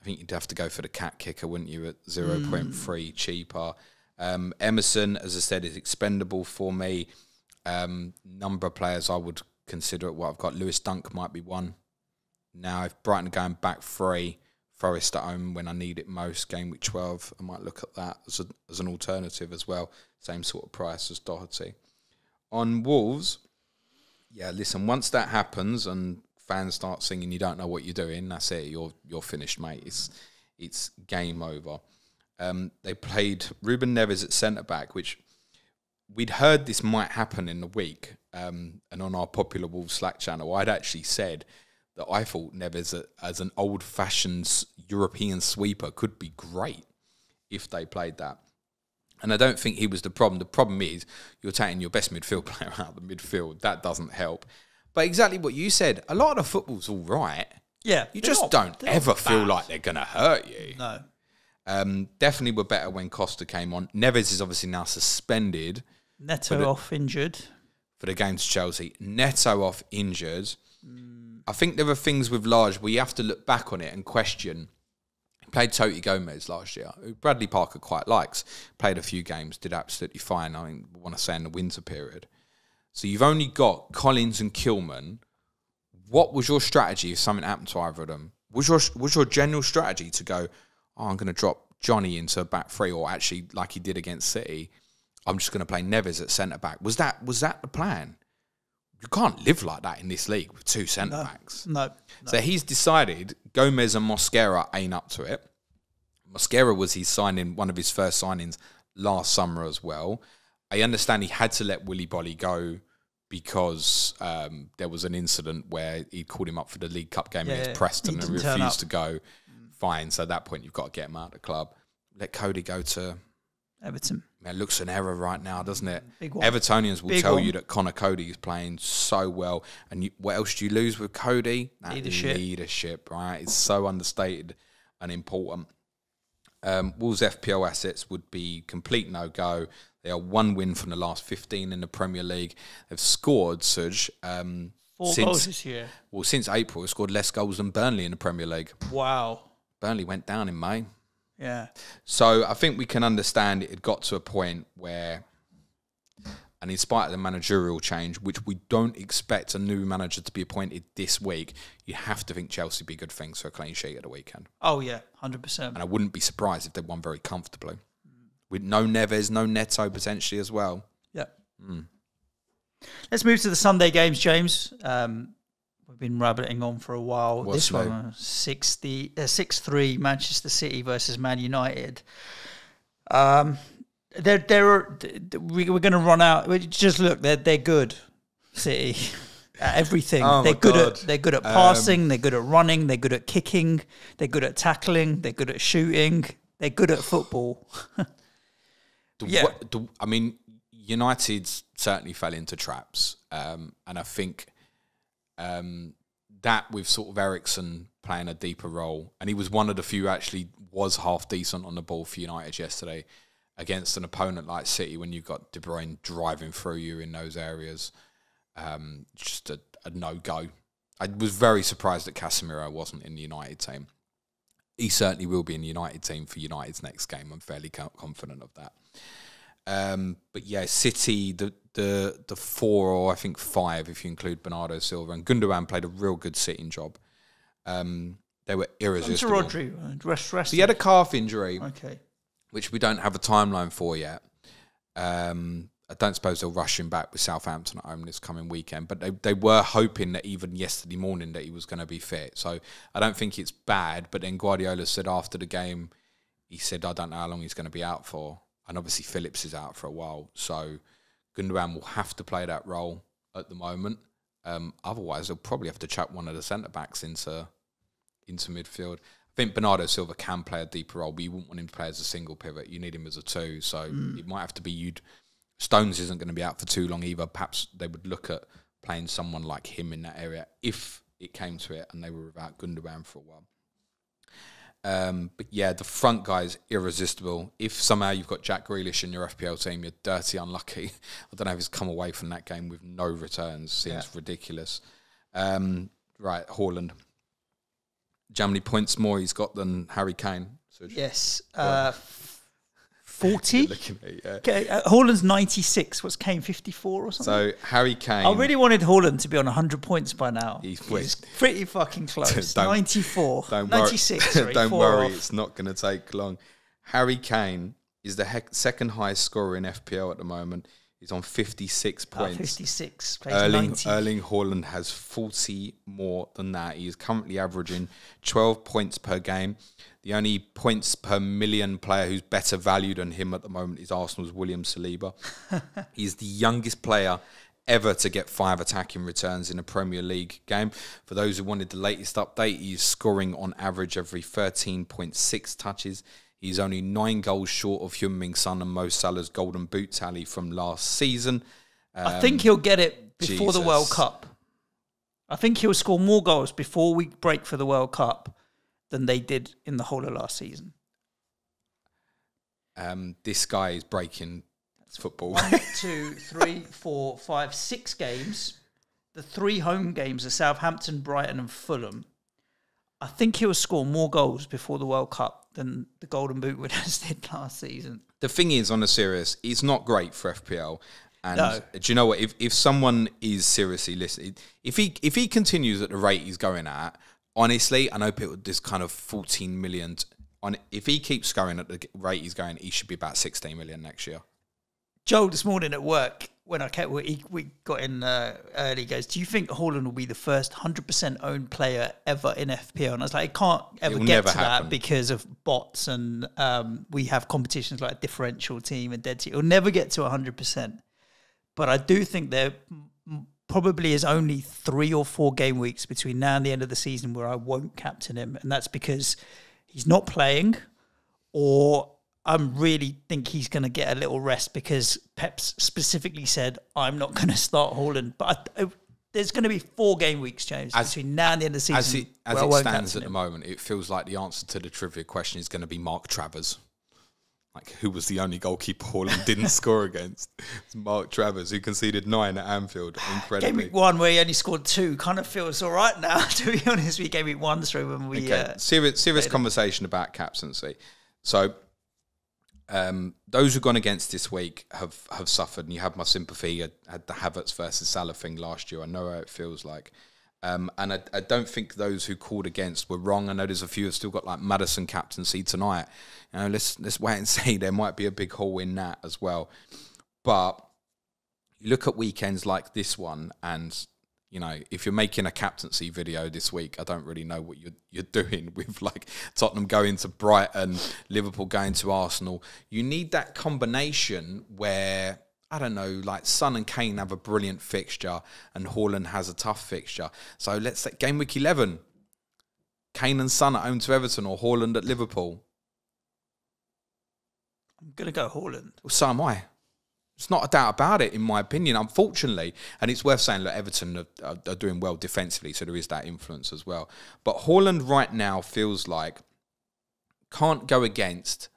think you'd have to go for the cat kicker, wouldn't you, at 0.3 cheaper. Emerson, as I said, is expendable for me. Number of players I would consider at what I've got. Lewis Dunk might be one. Now, if Brighton are going back 3, Forest at home when I need it most, game week 12, I might look at that as an alternative as well. Same sort of price as Doherty. On Wolves, listen, once that happens and fans start singing you don't know what you're doing, that's it, you're finished, mate. It's game over. They played Ruben Neves at centre-back, which we'd heard this might happen in the week, and on our popular Wolves Slack channel, I'd actually said that I thought Neves as an old-fashioned European sweeper could be great if they played that. And I don't think he was the problem. The problem is you're taking your best midfield player out of the midfield. That doesn't help. But exactly what you said, a lot of the football's all right. Yeah. You just don't ever feel like they're going to hurt you. No. Definitely were better when Costa came on. Neves is obviously now suspended. Neto off injured. For the game to Chelsea. Neto off injured. I think there are things with Lage where you have to look back on it and question. Played Toti Gomez last year, who Bradley Parker quite likes. Played a few games, did absolutely fine. I want to say in the winter period. So you've only got Collins and Kilman. What was your strategy if something happened to either of them? Was your general strategy to go, I'm going to drop Johnny into a back 3, or actually like he did against City, I'm just going to play Neves at centre back? Was that the plan? You can't live like that in this league with 2 centre-backs. No. So he's decided Gomez and Mosquera ain't up to it. Mosquera was one of his first signings last summer as well. I understand he had to let Willy Bolly go because there was an incident where he called him up for the League Cup game against Preston and refused to go. Fine, so at that point you've got to get him out of the club. Let Cody go to Everton. It looks an error right now, doesn't it? Big one. Evertonians will tell you that Connor Cody is playing so well. And what else do you lose with Cody? That leadership, right? It's so understated and important. Wolves' FPL assets would be complete no-go. They are 1 win from the last 15 in the Premier League. They've scored, Suj, 4 goals this year. Well, since April, they've scored less goals than Burnley in the Premier League. Wow. Burnley went down in May. Yeah. So I think we can understand it had got to a point where, and in spite of the managerial change, which we don't expect a new manager to be appointed this week, you have to think Chelsea be good things for a clean sheet at the weekend. Oh, yeah, 100%. And I wouldn't be surprised if they won very comfortably. With no Neves, no Neto potentially as well. Yeah. Let's move to the Sunday games, James. We've been rabbiting on for a while. What's this one, 6-3 Manchester City versus Man United. We're going to run out. Just look, they're good. City at everything. They're good at passing. They're good at running. They're good at kicking. They're good at tackling. They're good at shooting. They're good at football. I mean, United certainly fell into traps, and I think that with sort of Eriksen playing a deeper role, and he was one of the few who actually was half decent on the ball for United yesterday against an opponent like City when you've got De Bruyne driving through you in those areas. Just a no-go. I was very surprised that Casemiro wasn't in the United team. He certainly will be in the United team for United's next game. I'm fairly confident of that. But yeah, City, the 4 or I think 5, if you include Bernardo Silva, and Gundogan played a real good sitting job. They were irresistible. Rodri, so he had a calf injury, okay, which we don't have a timeline for yet. I don't suppose they'll rush him back with Southampton at home this coming weekend, but they were hoping that even yesterday morning that he was going to be fit. So I don't think it's bad, but then Guardiola said after the game, he said, I don't know how long he's going to be out for. And obviously Phillips is out for a while. So Gundogan will have to play that role at the moment. Otherwise, they'll probably have to chuck one of the centre-backs into midfield. I think Bernardo Silva can play a deeper role, but you wouldn't want him to play as a single pivot. You need him as a 2. So it might have to be Stones isn't going to be out for too long either. Perhaps they would look at playing someone like him in that area if it came to it and they were without Gundogan for a while. But yeah, the front guy is irresistible. If somehow you've got Jack Grealish in your FPL team, you're dirty unlucky. I don't know if he's come away from that game with no returns. Seems ridiculous. Right, Haaland. How many points more he's got than Harry Kane? Yes. 40? Looking at, yeah. Okay, Haaland's 96. What's Kane, 54 or something? So Harry Kane. I really wanted Haaland to be on 100 points by now. He's pretty fucking close. 94. 96, sorry. Don't worry, it's not going to take long. Harry Kane is the second highest scorer in FPL at the moment. He's on 56 points. 56. Erling Haaland has 40 more than that. He is currently averaging 12 points per game. The only points per million player who's better valued than him at the moment is Arsenal's William Saliba. He's the youngest player ever to get 5 attacking returns in a Premier League game. For those who wanted the latest update, he's scoring on average every 13.6 touches. He's only 9 goals short of Heung-min Son and Mo Salah's Golden Boot tally from last season. I think he'll get it before the World Cup. I think he'll score more goals before we break for the World Cup than they did in the whole of last season. This guy is breaking football. 1, 2, 3, 4, 5, 6 games. The 3 home games are Southampton, Brighton and Fulham. I think he'll score more goals before the World Cup than the Golden Boot winners did last season. The thing is, on a serious, it's not great for FPL. And no. Do you know what? If someone is seriously listening, if he continues at the rate he's going at, honestly, I know people this kind of 14 million. If he keeps going at the rate he's going, he should be about 16 million next year. Joel, this morning at work, when we got in early, goes, do you think Haaland will be the first 100% owned player ever in FPL? And I was like, it can't ever get to that because of bots and we have competitions like a differential team and dead team. It'll never get to 100%. But I do think there probably is only 3 or 4 game weeks between now and the end of the season where I won't captain him. And that's because he's not playing, or I really think he's going to get a little rest because Pep's specifically said, I'm not going to start Haaland. But there's going to be 4 game weeks, James, between now and the end of the season. As it stands at the moment, it feels like the answer to the trivia question is going to be Mark Travers. Like, who was the only goalkeeper Haaland didn't score against? It's Mark Travers, who conceded 9 at Anfield. Incredibly. Game week 1, where he only scored 2, kind of feels all right now, to be honest. We game week 1 through when we... Okay. Serious conversation about captaincy. So, those who've gone against this week have suffered, and you have my sympathy. I had the Havertz versus Salah thing last year. I know how it feels like. And I don't think those who called against were wrong. I know there's a few who've still got like Maddison captaincy tonight. You know, let's wait and see. There might be a big hole in that as well. But you look at weekends like this one, and you know, if you're making a captaincy video this week, I don't really know what you're doing with like Tottenham going to Brighton, Liverpool going to Arsenal. You need that combination where, I don't know, like Son and Kane have a brilliant fixture and Haaland has a tough fixture. So let's say game week 11, Kane and Son at home to Everton or Haaland at Liverpool. I'm going to go Haaland. Well, so am I. It's not a doubt about it, in my opinion, unfortunately. And it's worth saying, look, Everton are doing well defensively, so there is that influence as well. But Haaland right now feels like can't go against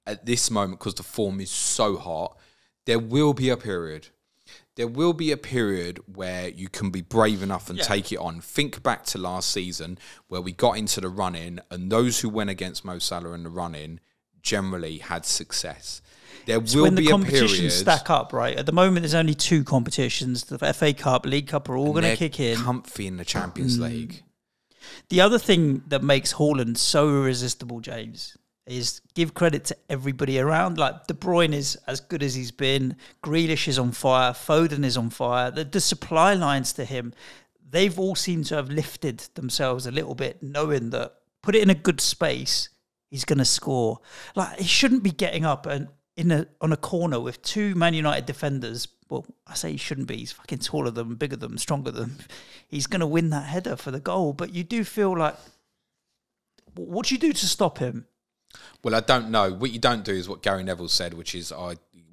at this moment because the form is so hot. There will be a period. There will be a period where you can be brave enough and take it on. Think back to last season where we got into the run-in, and those who went against Mo Salah in the run-in generally had success. There will when be the a competitions period, stack up, right? At the moment, there's only 2 competitions. The FA Cup, League Cup are all going to kick in. Comfy in the Champions League. The other thing that makes Haaland so irresistible, James, is give credit to everybody around. Like, De Bruyne is as good as he's been. Grealish is on fire. Foden is on fire. The supply lines to him, they've all seemed to have lifted themselves a little bit, knowing that put it in a good space, he's going to score. Like, he shouldn't be getting up and on a corner with 2 Man United defenders. Well, I say he shouldn't be. He's fucking taller than them, bigger than them, stronger than them. He's going to win that header for the goal. But you do feel like, what do you do to stop him? Well, I don't know. What you don't do is what Gary Neville said, which is,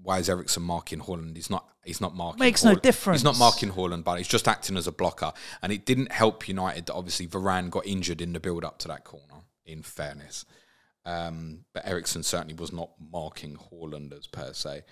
why is Eriksen marking Haaland? He's not marking Makes Haaland. No difference. He's not marking Haaland, but he's just acting as a blocker. And it didn't help United that obviously Varane got injured in the build-up to that corner, in fairness. But Eriksen certainly was not marking Haaland as per se.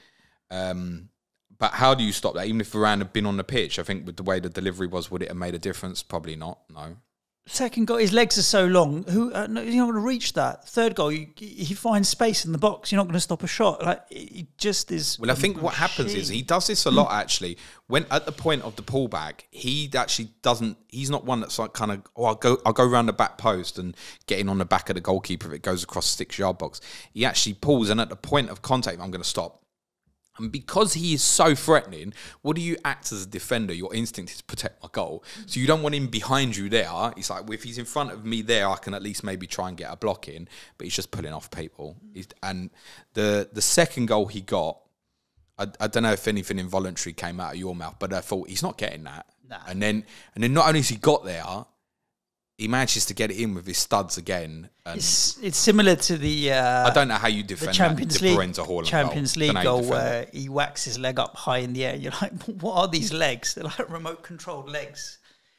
But how do you stop that? Even if Varane had been on the pitch, I think with the way the delivery was, would it have made a difference? Probably not, no. Second goal, his legs are so long. No, you're not going to reach that. Third goal, he finds space in the box. You're not going to stop a shot. Like, it just is. Well, I think what happens is he does this a lot. Actually, when at the point of the pullback, he actually doesn't. He's not one that's like kind of. Oh, I'll go around the back post and get in on the back of the goalkeeper if it goes across the 6-yard box. He actually pulls, and at the point of contact, I'm going to stop. And because he is so threatening, what do you act as a defender? Your instinct is to protect my goal. So you don't want him behind you there. It's like, if he's in front of me there, I can at least maybe try and get a block in. But he's just pulling off people. And the second goal he got, I don't know if anything involuntary came out of your mouth, but I thought, he's not getting that. Nah. And then not only has he got there, he manages to get it in with his studs again. And it's similar to the I don't know how you defend the Champions League goal where he whacks his leg up high in the air. You're like, what are these legs? They're like remote-controlled legs.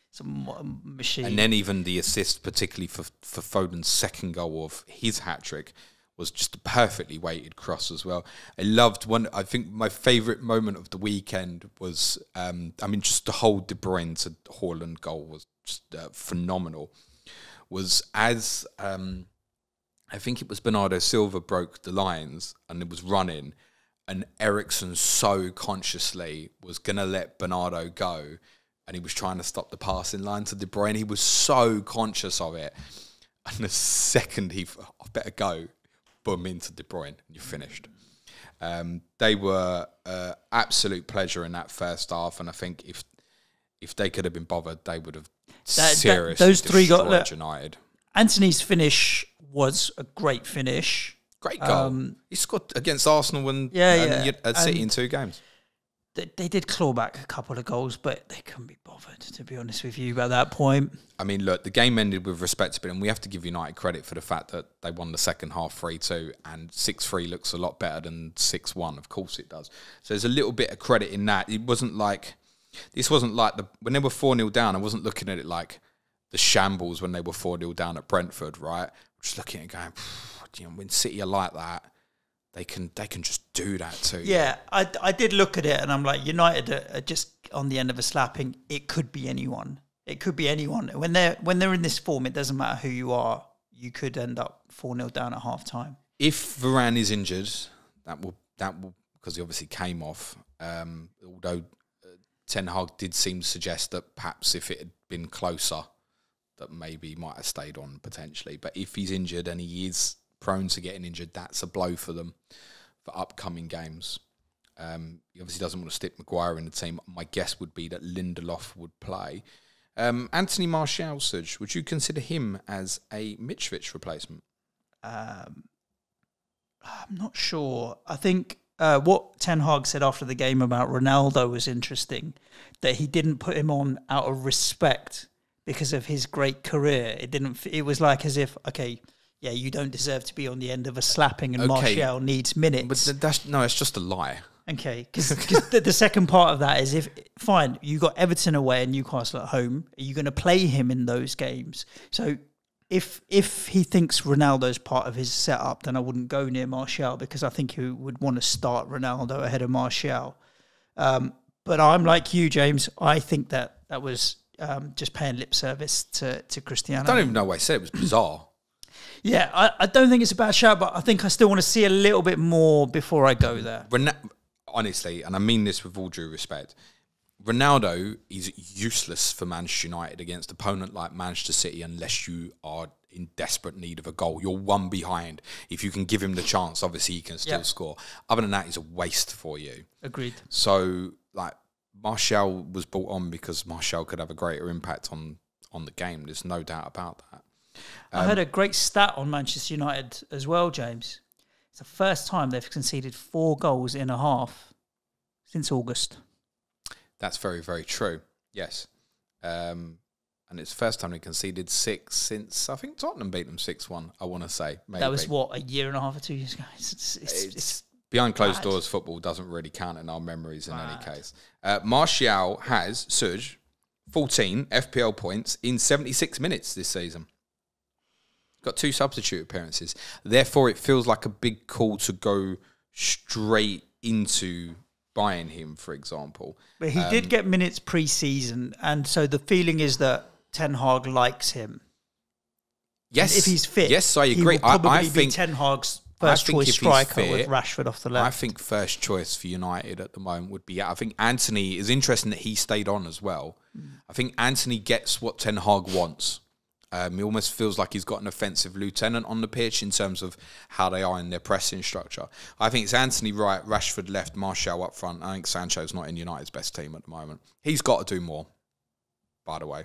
It's a machine. And then even the assist, particularly for Foden's second goal of his hat-trick, was just a perfectly weighted cross as well. I think my favourite moment of the weekend was, just the whole De Bruyne to Haaland goal was just phenomenal. Was as, I think it was Bernardo Silva broke the lines and it was running, and Eriksen so consciously was going to let Bernardo go, and he was trying to stop the passing line to De Bruyne. He was so conscious of it. And the second I better go, boom, into De Bruyne, and you're finished. They were absolute pleasure in that first half, and I think if they could have been bothered, they would have seriously those 3 got United. Anthony's finish was a great finish. Great goal. He scored against Arsenal and City in 2 games. They did claw back a couple of goals, but they couldn't be bothered, to be honest with you, at that point. I mean, look, the game ended with respectability, and we have to give United credit for the fact that they won the second half 3-2, and 6-3 looks a lot better than 6-1. Of course it does. So there's a little bit of credit in that. This wasn't like when they were 4-0 down, I wasn't looking at it like the shambles when they were 4-0 down at Brentford, right? Just looking at it going, when City are like that, they can just do that too. Yeah, I did look at it and I'm like, United are just on the end of a slapping. It could be anyone. It could be anyone. When they're in this form, it doesn't matter who you are. You could end up 4-0 down at half time. If Varane is injured, that will because he obviously came off. Although Ten Hag did seem to suggest that perhaps if it had been closer, that maybe he might have stayed on potentially. But if he's injured and he is prone to getting injured, that's a blow for them for upcoming games. He obviously doesn't want to stick Maguire in the team. My guess would be that Lindelof would play. Anthony Martial, Suj, would you consider him as a Mitrovic replacement? I'm not sure. I think what Ten Hag said after the game about Ronaldo was interesting, that he didn't put him on out of respect because of his great career. It was like as if, okay, yeah, you don't deserve to be on the end of a slapping and Martial needs minutes. But it's just a lie. Okay, because the second part of that is fine, you got Everton away and Newcastle at home. Are you going to play him in those games? So if he thinks Ronaldo's part of his setup, then I wouldn't go near Martial because I think he would want to start Ronaldo ahead of Martial. But I'm like you, James. I think that was just paying lip service to Cristiano. I don't even know why I said it. It was bizarre. Yeah, I don't think it's a bad shout, but I think I still want to see a little bit more before I go there. Honestly, and I mean this with all due respect, Ronaldo is useless for Manchester United against an opponent like Manchester City unless you are in desperate need of a goal. You're one behind. If you can give him the chance, obviously he can still score. Other than that, he's a waste for you. Agreed. So, Martial was brought on because Martial could have a greater impact on the game. There's no doubt about that. I heard a great stat on Manchester United as well, James. It's the first time they've conceded 4 goals in a half since August. That's very, very true. Yes. And it's the first time they conceded 6 since, I think Tottenham beat them 6-1, I want to say. Maybe. That was, a year and a half or 2 years ago? It's behind closed doors, football doesn't really count in our memories in any case. Martial has, Suj, 14 FPL points in 76 minutes this season. Got 2 substitute appearances. Therefore, it feels like a big call to go straight into buying him, for example. But he did get minutes pre-season, and so the feeling is that Ten Hag likes him. Yes. And if he's fit, yes, I agree. He will probably be Ten Hag's first choice striker with Rashford off the left. I think first choice for United at the moment would be... I think Anthony is interesting that he stayed on as well. I think Anthony gets what Ten Hag wants. He almost feels like he's got an offensive lieutenant on the pitch in terms of how they are in their pressing structure. I think it's Anthony right, Rashford left, Martial up front. I think Sancho's not in United's best team at the moment. He's got to do more, by the way.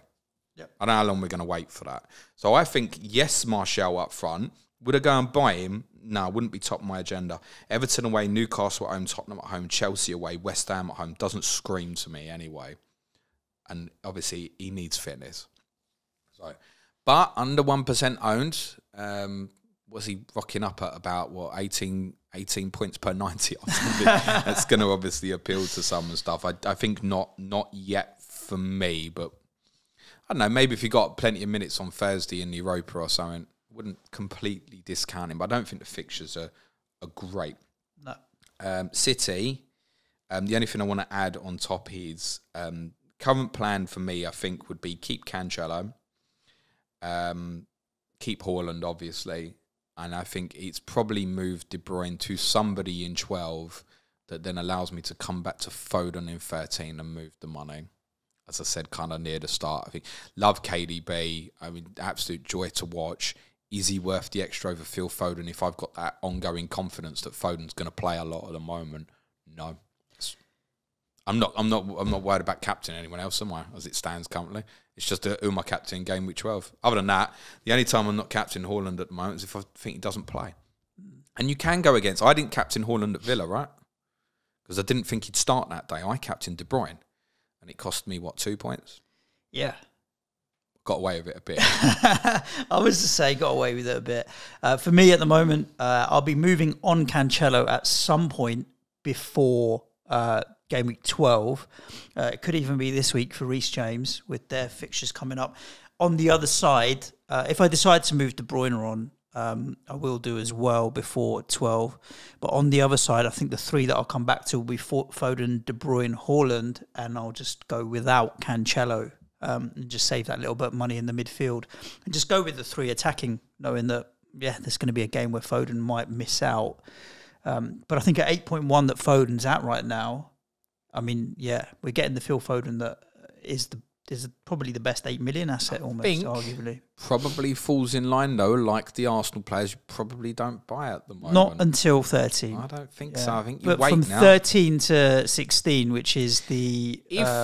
Yep. I don't know how long we're going to wait for that. So I think, yes, Martial up front. Would I go and buy him? No, wouldn't be top of my agenda. Everton away, Newcastle at home, Tottenham at home, Chelsea away, West Ham at home. Doesn't scream to me anyway. And obviously, he needs fitness. So... But under 1% owned, was he rocking up at about, 18 points per 90 or something? That's going to obviously appeal to some and stuff. I think not yet for me, but I don't know, maybe if he got plenty of minutes on Thursday in Europa or something, wouldn't completely discount him. But I don't think the fixtures are great. No. City, the only thing I want to add on top is current plan for me, I think, would be keep Cancelo. Keep Haaland, obviously, and I think it's probably moved De Bruyne to somebody in 12 that then allows me to come back to Foden in 13 and move the money. As I said, kind of near the start. I think love KDB. I mean, absolute joy to watch. Is he worth the extra over Phil Foden? If I've got that ongoing confidence that Foden's going to play a lot at the moment, no. I'm not worried about captaining anyone else, am I? As it stands currently, it's just who my captain game week 12. Other than that, the only time I'm not captaining Haaland at the moment is if I think he doesn't play. And you can go against. I didn't captain Haaland at Villa, right? Because I didn't think he'd start that day. I captained De Bruyne, and it cost me 2 points. Yeah, got away with it a bit. I was to say, got away with it a bit. For me, at the moment, I'll be moving on Cancelo at some point before. Game week 12. It could even be this week for Reece James with their fixtures coming up. On the other side, if I decide to move De Bruyne on, I will do as well before 12. But on the other side, I think the 3 that I'll come back to will be Foden, De Bruyne, Haaland, and I'll just go without Cancelo and just save that little bit of money in the midfield. And just go with the 3 attacking, knowing that, there's going to be a game where Foden might miss out. But I think at 8.1 that Foden's at right now, I mean, we're getting the Phil Foden that is is probably the best 8 million asset almost, arguably. Probably falls in line though, like the Arsenal players, you probably don't buy at the moment. Not until 13. I don't think so. I think you wait from now. 13 to 16, which is the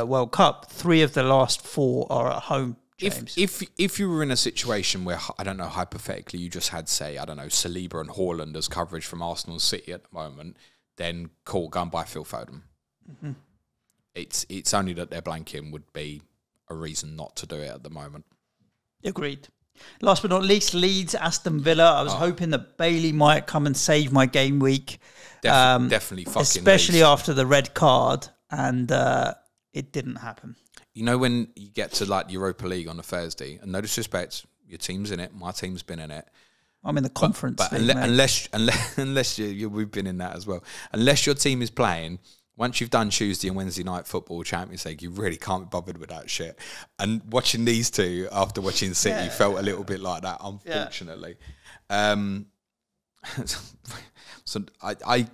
World Cup, 3 of the last 4 are at home. James. If you were in a situation where, I don't know, hypothetically you just had, say, I don't know, Saliba and Haaland as coverage from Arsenal and City at the moment, then cool, go and buy Phil Foden. Mm-hmm. It's only that they're blanking would be a reason not to do it at the moment. Agreed. Last but not least, Leeds, Aston Villa. I was hoping that Bailey might come and save my game week. Definitely fucking especially Leeds. After the red card, and it didn't happen. You know when you get to like Europa League on a Thursday, and no disrespect, your team's in it, my team's been in it. I'm in the conference. But unless we've been in that as well. Unless your team is playing, once you've done Tuesday and Wednesday night football, Champions League, you really can't be bothered with that shit. And watching these two after watching City felt a little bit like that, unfortunately. So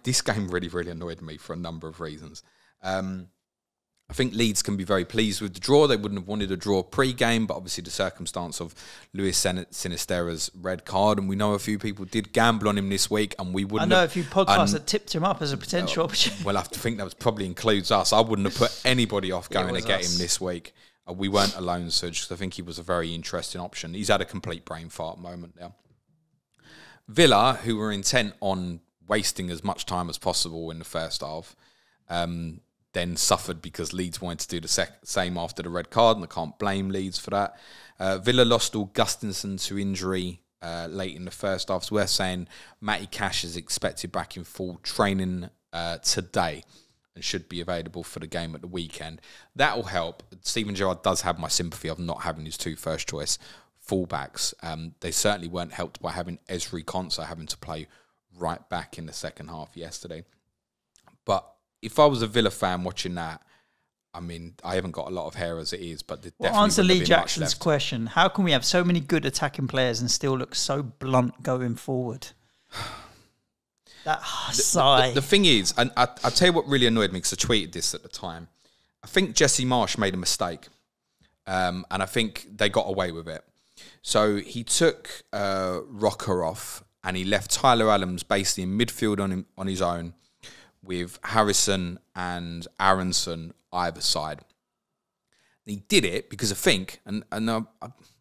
this game really, really annoyed me for a number of reasons. I think Leeds can be very pleased with the draw. They wouldn't have wanted a draw pre-game, but obviously the circumstance of Luis Sinisterra's red card, and we know a few people did gamble on him this week, and we wouldn't. I know a few podcasts that tipped him up as a potential opportunity. Well, I think that probably includes us. I wouldn't have put anybody off going to get him this week. We weren't alone, Suj, because I think he was a very interesting option. He's had a complete brain fart moment now. Villa, who were intent on wasting as much time as possible in the first half, then suffered because Leeds wanted to do the same after the red card, and I can't blame Leeds for that. Villa lost Augustinson to injury late in the first half, so we're saying Matty Cash is expected back in full training today and should be available for the game at the weekend. That will help. Steven Gerrard does have my sympathy of not having his 2 first-choice fullbacks. They certainly weren't helped by having Ezri Konsa having to play right back in the second half yesterday. But if I was a Villa fan watching that, I mean, I haven't got a lot of hair as it is, but answer Lee Jackson's question. How can we have so many good attacking players and still look so blunt going forward? That sigh. The thing is, and I'll tell you what really annoyed me, because I tweeted this at the time. I think Jesse Marsch made a mistake, and I think they got away with it. So he took Rocker off, and he left Tyler Adams basically in midfield on his own, with Harrison and Aronson either side. And he did it because I think, and I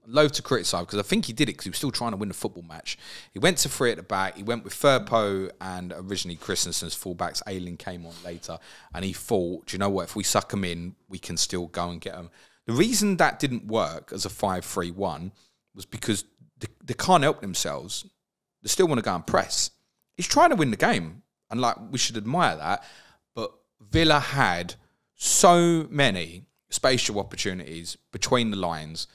loathe to criticise, because I think he did it because he was still trying to win the football match. He went to 3 at the back, he went with Firpo and originally Christensen's fullbacks. Ayling came on later, and he thought, do you know what, if we suck them in, we can still go and get them. The reason that didn't work as a 5-3-1 was because they can't help themselves. They still want to go and press. He's trying to win the game. And like, we should admire that. But Villa had so many spatial opportunities between the lines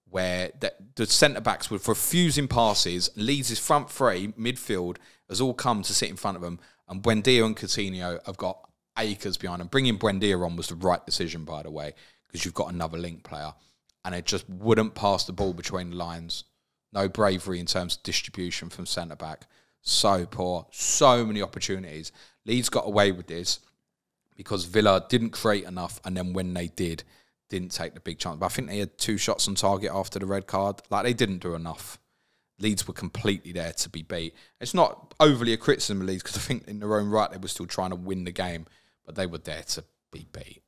where the centre-backs were refusing passes. Leeds' front 3, midfield, has all come to sit in front of them. And Buendia and Coutinho have got acres behind them. Bringing Buendia on was the right decision, by the way, because you've got another link player. And it just wouldn't pass the ball between the lines. No bravery in terms of distribution from centre-back. So poor, so many opportunities. Leeds got away with this because Villa didn't create enough, and then when they didn't take the big chance. But I think they had 2 shots on target after the red card. Like, they didn't do enough. Leeds were completely there to be beat. It's not overly a criticism of Leeds, because I think in their own right they were still trying to win the game, but they were there to be beat.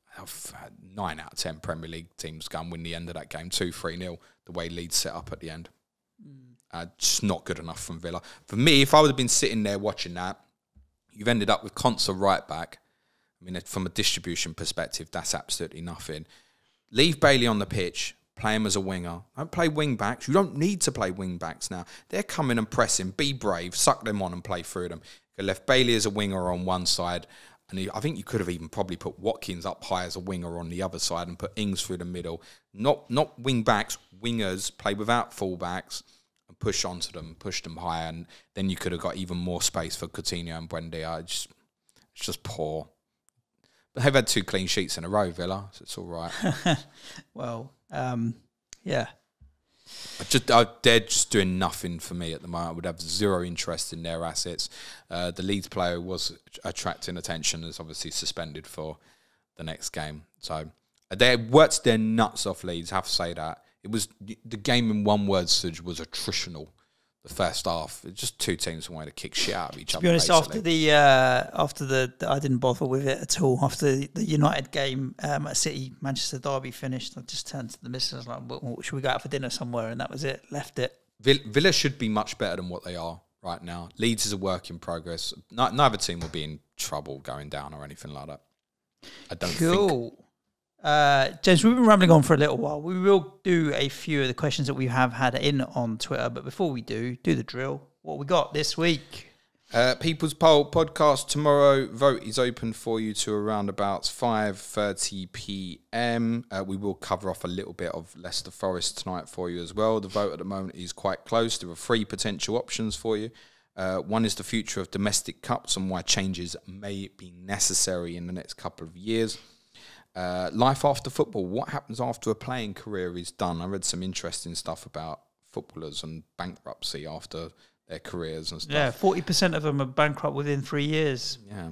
9 out of 10 Premier League teams go and win the end of that game, 2-3-0, the way Leeds set up at the end. Just not good enough from Villa. For me, if I would have been sitting there watching that, you've ended up with Konsa right back. I mean, from a distribution perspective, that's absolutely nothing. Leave Bailey on the pitch, play him as a winger. Don't play wing backs. You don't need to play wing backs now. They're coming and pressing. Be brave, suck them on and play through them. You could have left Bailey as a winger on one side, and I think you could have even probably put Watkins up high as a winger on the other side and put Ings through the middle. Not wing backs, wingers, play without full backs. Push onto them, push them higher, and then you could have got even more space for Coutinho and Buendia. It's just poor. But they've had 2 clean sheets in a row, Villa, so it's all right. Well, yeah. They're just doing nothing for me at the moment. I would have zero interest in their assets. The Leeds player was attracting attention, is obviously suspended for the next game. So They worked their nuts off Leeds, I have to say that. It was the game in one word, Suj, was attritional. The first half, just two teams wanted to kick shit out of each other. To be honest, basically. after the I didn't bother with it at all. After the United game at City Manchester derby finished, I just turned to the missus like, "What, should we go out for dinner somewhere?" And that was it. Left it. Villa should be much better than what they are right now. Leeds is a work in progress. Neither team will be in trouble going down or anything like that. I don't think. James, we've been rambling on for a little while. We will do a few of the questions that we have had in on Twitter, but before we do the drill. What we got this week? People's Poll podcast tomorrow. Vote is open for you to around about 5:30 p.m. We will cover off a little bit of Leicester Forest tonight for you as well. The vote at the moment is quite close. There are 3 potential options for you. One is the future of domestic cups and why changes may be necessary in the next couple of years. Life after football. What happens after a playing career is done? I read some interesting stuff about footballers and bankruptcy after their careers and stuff. Yeah, 40% of them are bankrupt within 3 years. Yeah.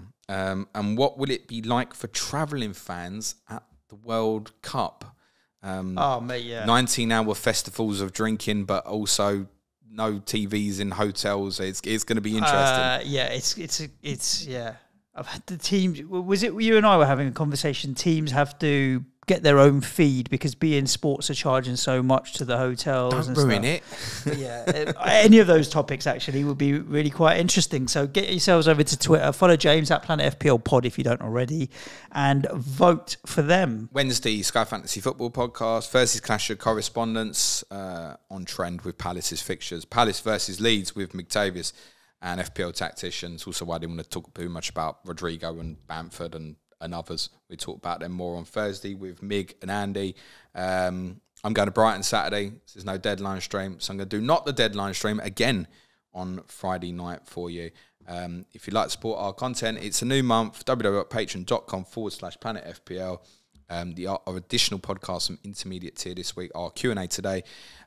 And what will it be like for travelling fans at the World Cup? Mate, yeah. 19-19-hour festivals of drinking, but also no TVs in hotels. It's going to be interesting. Yeah, it's yeah. I've had the teams. Was it you and I were having a conversation? Teams have to get their own feed because beIN Sports are charging so much to the hotels. Don't ruin it. Yeah, any of those topics actually would be really quite interesting. So get yourselves over to Twitter, follow James at Planet FPL Pod if you don't already, and vote for them. Wednesday, Sky Fantasy Football Podcast. Thursday's Clash of Correspondence on trend with Palace's fixtures. Palace versus Leeds with McTavish and FPL Tacticians. Also why I didn't want to talk too much about Rodrigo and Bamford and others. We talk about them more on Thursday with Mig and Andy. I'm going to Brighton Saturday. There's no deadline stream, so I'm going to do not the deadline stream again on Friday night for you. If you'd like to support our content, it's a new month, www.patreon.com/planetfpl. Our additional podcasts from intermediate tier this week are Q&A today,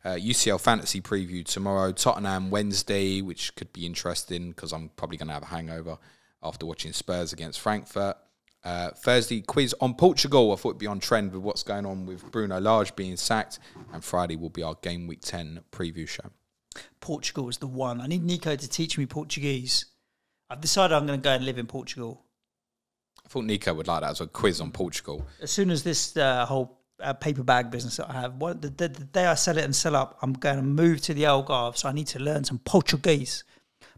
UCL Fantasy Preview tomorrow, Tottenham Wednesday, which could be interesting because I'm probably going to have a hangover after watching Spurs against Frankfurt. Thursday, quiz on Portugal. I thought it'd be on trend with what's going on with Bruno Lage being sacked. And Friday will be our Game Week 10 preview show. Portugal is the one. I need Nico to teach me Portuguese. I've decided I'm going to go and live in Portugal. I thought Nico would like that as a quiz on Portugal. As soon as this whole paper bag business that I have, the day I sell it and sell up, I'm going to move to the Algarve, so I need to learn some Portuguese.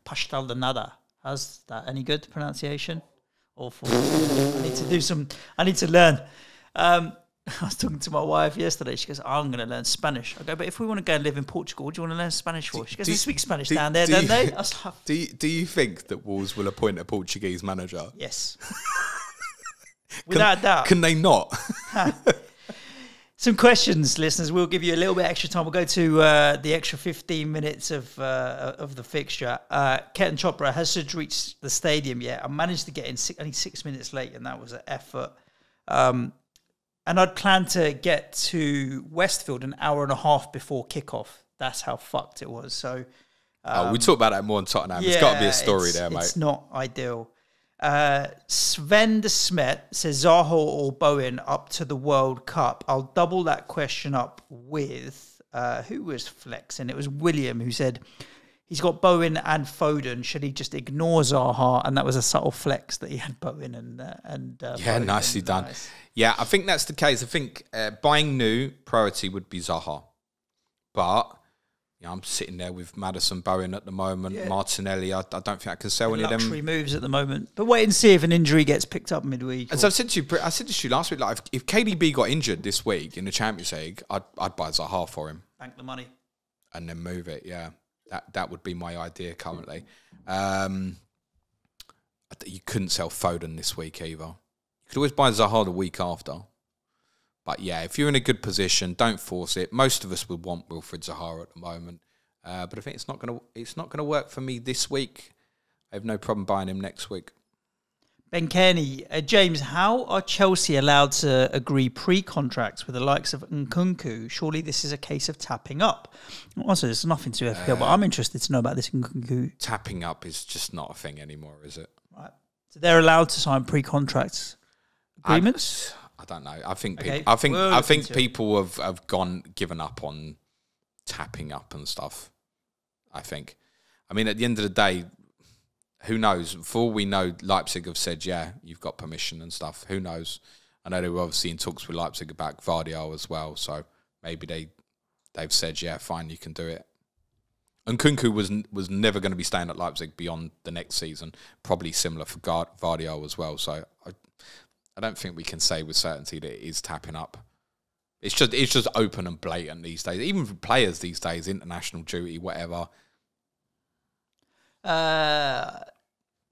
Pastel de nada. How's that? Any good pronunciation? Awful. I need to learn. I was talking to my wife yesterday. She goes, I'm going to learn Spanish. I go, but if we want to go and live in Portugal, what do you want to learn Spanish for? She goes, they speak Spanish down there, don't they? I was like, do you think that Wolves will appoint a Portuguese manager? Yes. Without doubt. Can they not? Some questions, listeners. We'll give you a little bit extra time. We'll go to the extra 15 minutes of the fixture. Ketan Chopra, has Suj reached the stadium yet? I managed to get in only 6 minutes late, and that was an effort. And I'd planned to get to Westfield an hour and a half before kickoff. That's how fucked it was. So we talk about that more in Tottenham. There's got to be a story there, mate. It's not ideal. Sven de Smet says Zaha or Bowen up to the World Cup. I'll double that question up with who was flexing? It was William who said he's got Bowen and Foden. Should he just ignore Zaha? And that was a subtle flex that he had Bowen and yeah, Foden. nicely done. Yeah, I think that's the case. I think buying new priority would be Zaha, but I'm sitting there with Maddison, Bowen at the moment, Martinelli. I don't think I can sell any of them. Luxury moves at the moment. But wait and see if an injury gets picked up midweek. As I said to you last week, like if KDB got injured this week in the Champions League, I'd buy Zaha for him. Bank the money. And then move it, yeah. That would be my idea currently. You couldn't sell Foden this week either. You could always buy Zaha the week after. But yeah, if you're in a good position, don't force it. Most of us would want Wilfried Zaha at the moment, but I think it's not gonna work for me this week. I have no problem buying him next week. Ben Kearney, James, how are Chelsea allowed to agree pre-contracts with the likes of Nkunku? Surely this is a case of tapping up. Also, there's nothing to FPL, but I'm interested to know about this Nkunku. Tapping up is just not a thing anymore, is it? Right. So they're allowed to sign pre-contracts agreements? I don't know. I think Okay, I think people have given up on tapping up and stuff. I think. I mean, at the end of the day, who knows? For all we know, Leipzig have said, yeah, you've got permission and stuff. Who knows? I know they were obviously in talks with Leipzig about Gvardiol as well, so maybe they've said, yeah, fine, you can do it. And Kunku was never going to be staying at Leipzig beyond the next season. Probably similar for Gvardiol as well. So I don't think we can say with certainty that it is tapping up. It's just open and blatant these days. Even for players these days, international duty, whatever.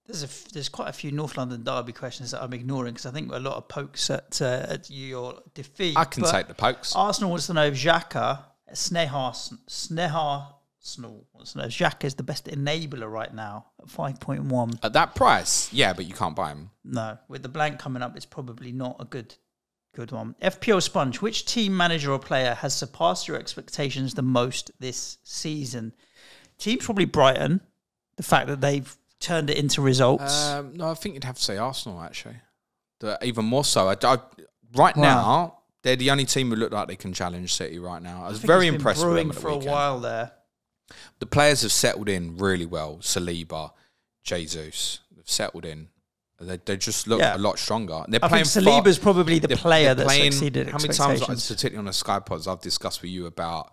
There's quite a few North London derby questions that I'm ignoring because I think a lot of pokes at your defeat. I can take the pokes. Arsenal wants to know if Xhaka, Arsenal wants to know if Xhaka is the best enabler right now at 5.1. At that price, yeah, but you can't buy him. No, with the blank coming up, it's probably not a good one. FPL Sponge, which team manager or player has surpassed your expectations the most this season? Team's probably Brighton. The fact that they've turned it into results. No, I think you'd have to say Arsenal, actually. Even more so. Now, they're the only team who look like they can challenge City right now. I was very impressed with them at the weekend. For a while there. The players have settled in really well. Saliba, Jesus, they've settled in. They just look a lot stronger. I think Saliba's probably the player that succeeded expectations. How many times, particularly on the Sky Pods, I've discussed with you about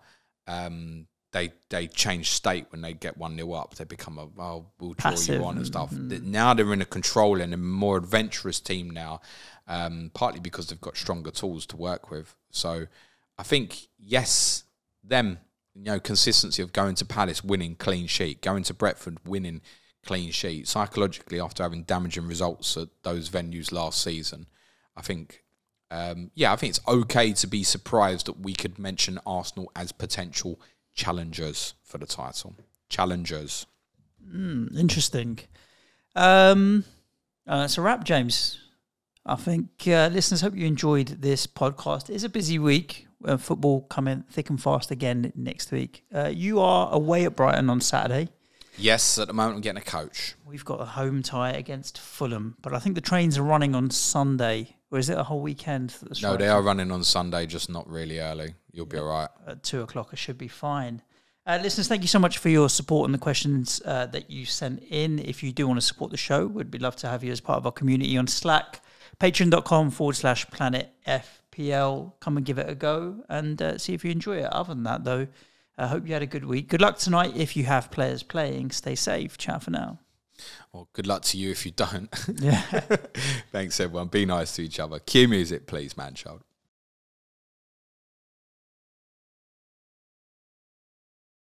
they change state when they get 1-0 up. They become we'll passive, draw you on and stuff. Now they're in a controlling and more adventurous team now, partly because they've got stronger tools to work with. So I think, yes, them, consistency of going to Palace, winning clean sheet, going to Brentford, winning clean sheet, psychologically after having damaging results at those venues last season, I think, I think it's okay to be surprised that we could mention Arsenal as potential challengers for the title. Challengers. Interesting. It's a wrap, James. I think listeners, hope you enjoyed this podcast. It's a busy week. Football coming thick and fast again next week. You are away at Brighton on Saturday. Yes, at the moment I'm getting a coach. We've got a home tie against Fulham, but I think the trains are running on Sunday. Or is it a whole weekend? No, they are running on Sunday, just not really early. You'll be all right. At 2 o'clock, I should be fine. Listeners, thank you so much for your support and the questions that you sent in. If you do want to support the show, we'd love to have you as part of our community on Slack. Patreon.com/Planet FPL. Come and give it a go and see if you enjoy it. Other than that, though, I hope you had a good week. Good luck tonight if you have players playing. Stay safe. Ciao for now. Well, good luck to you if you don't. Yeah. Thanks, everyone. Be nice to each other. Cue music, please, man-child.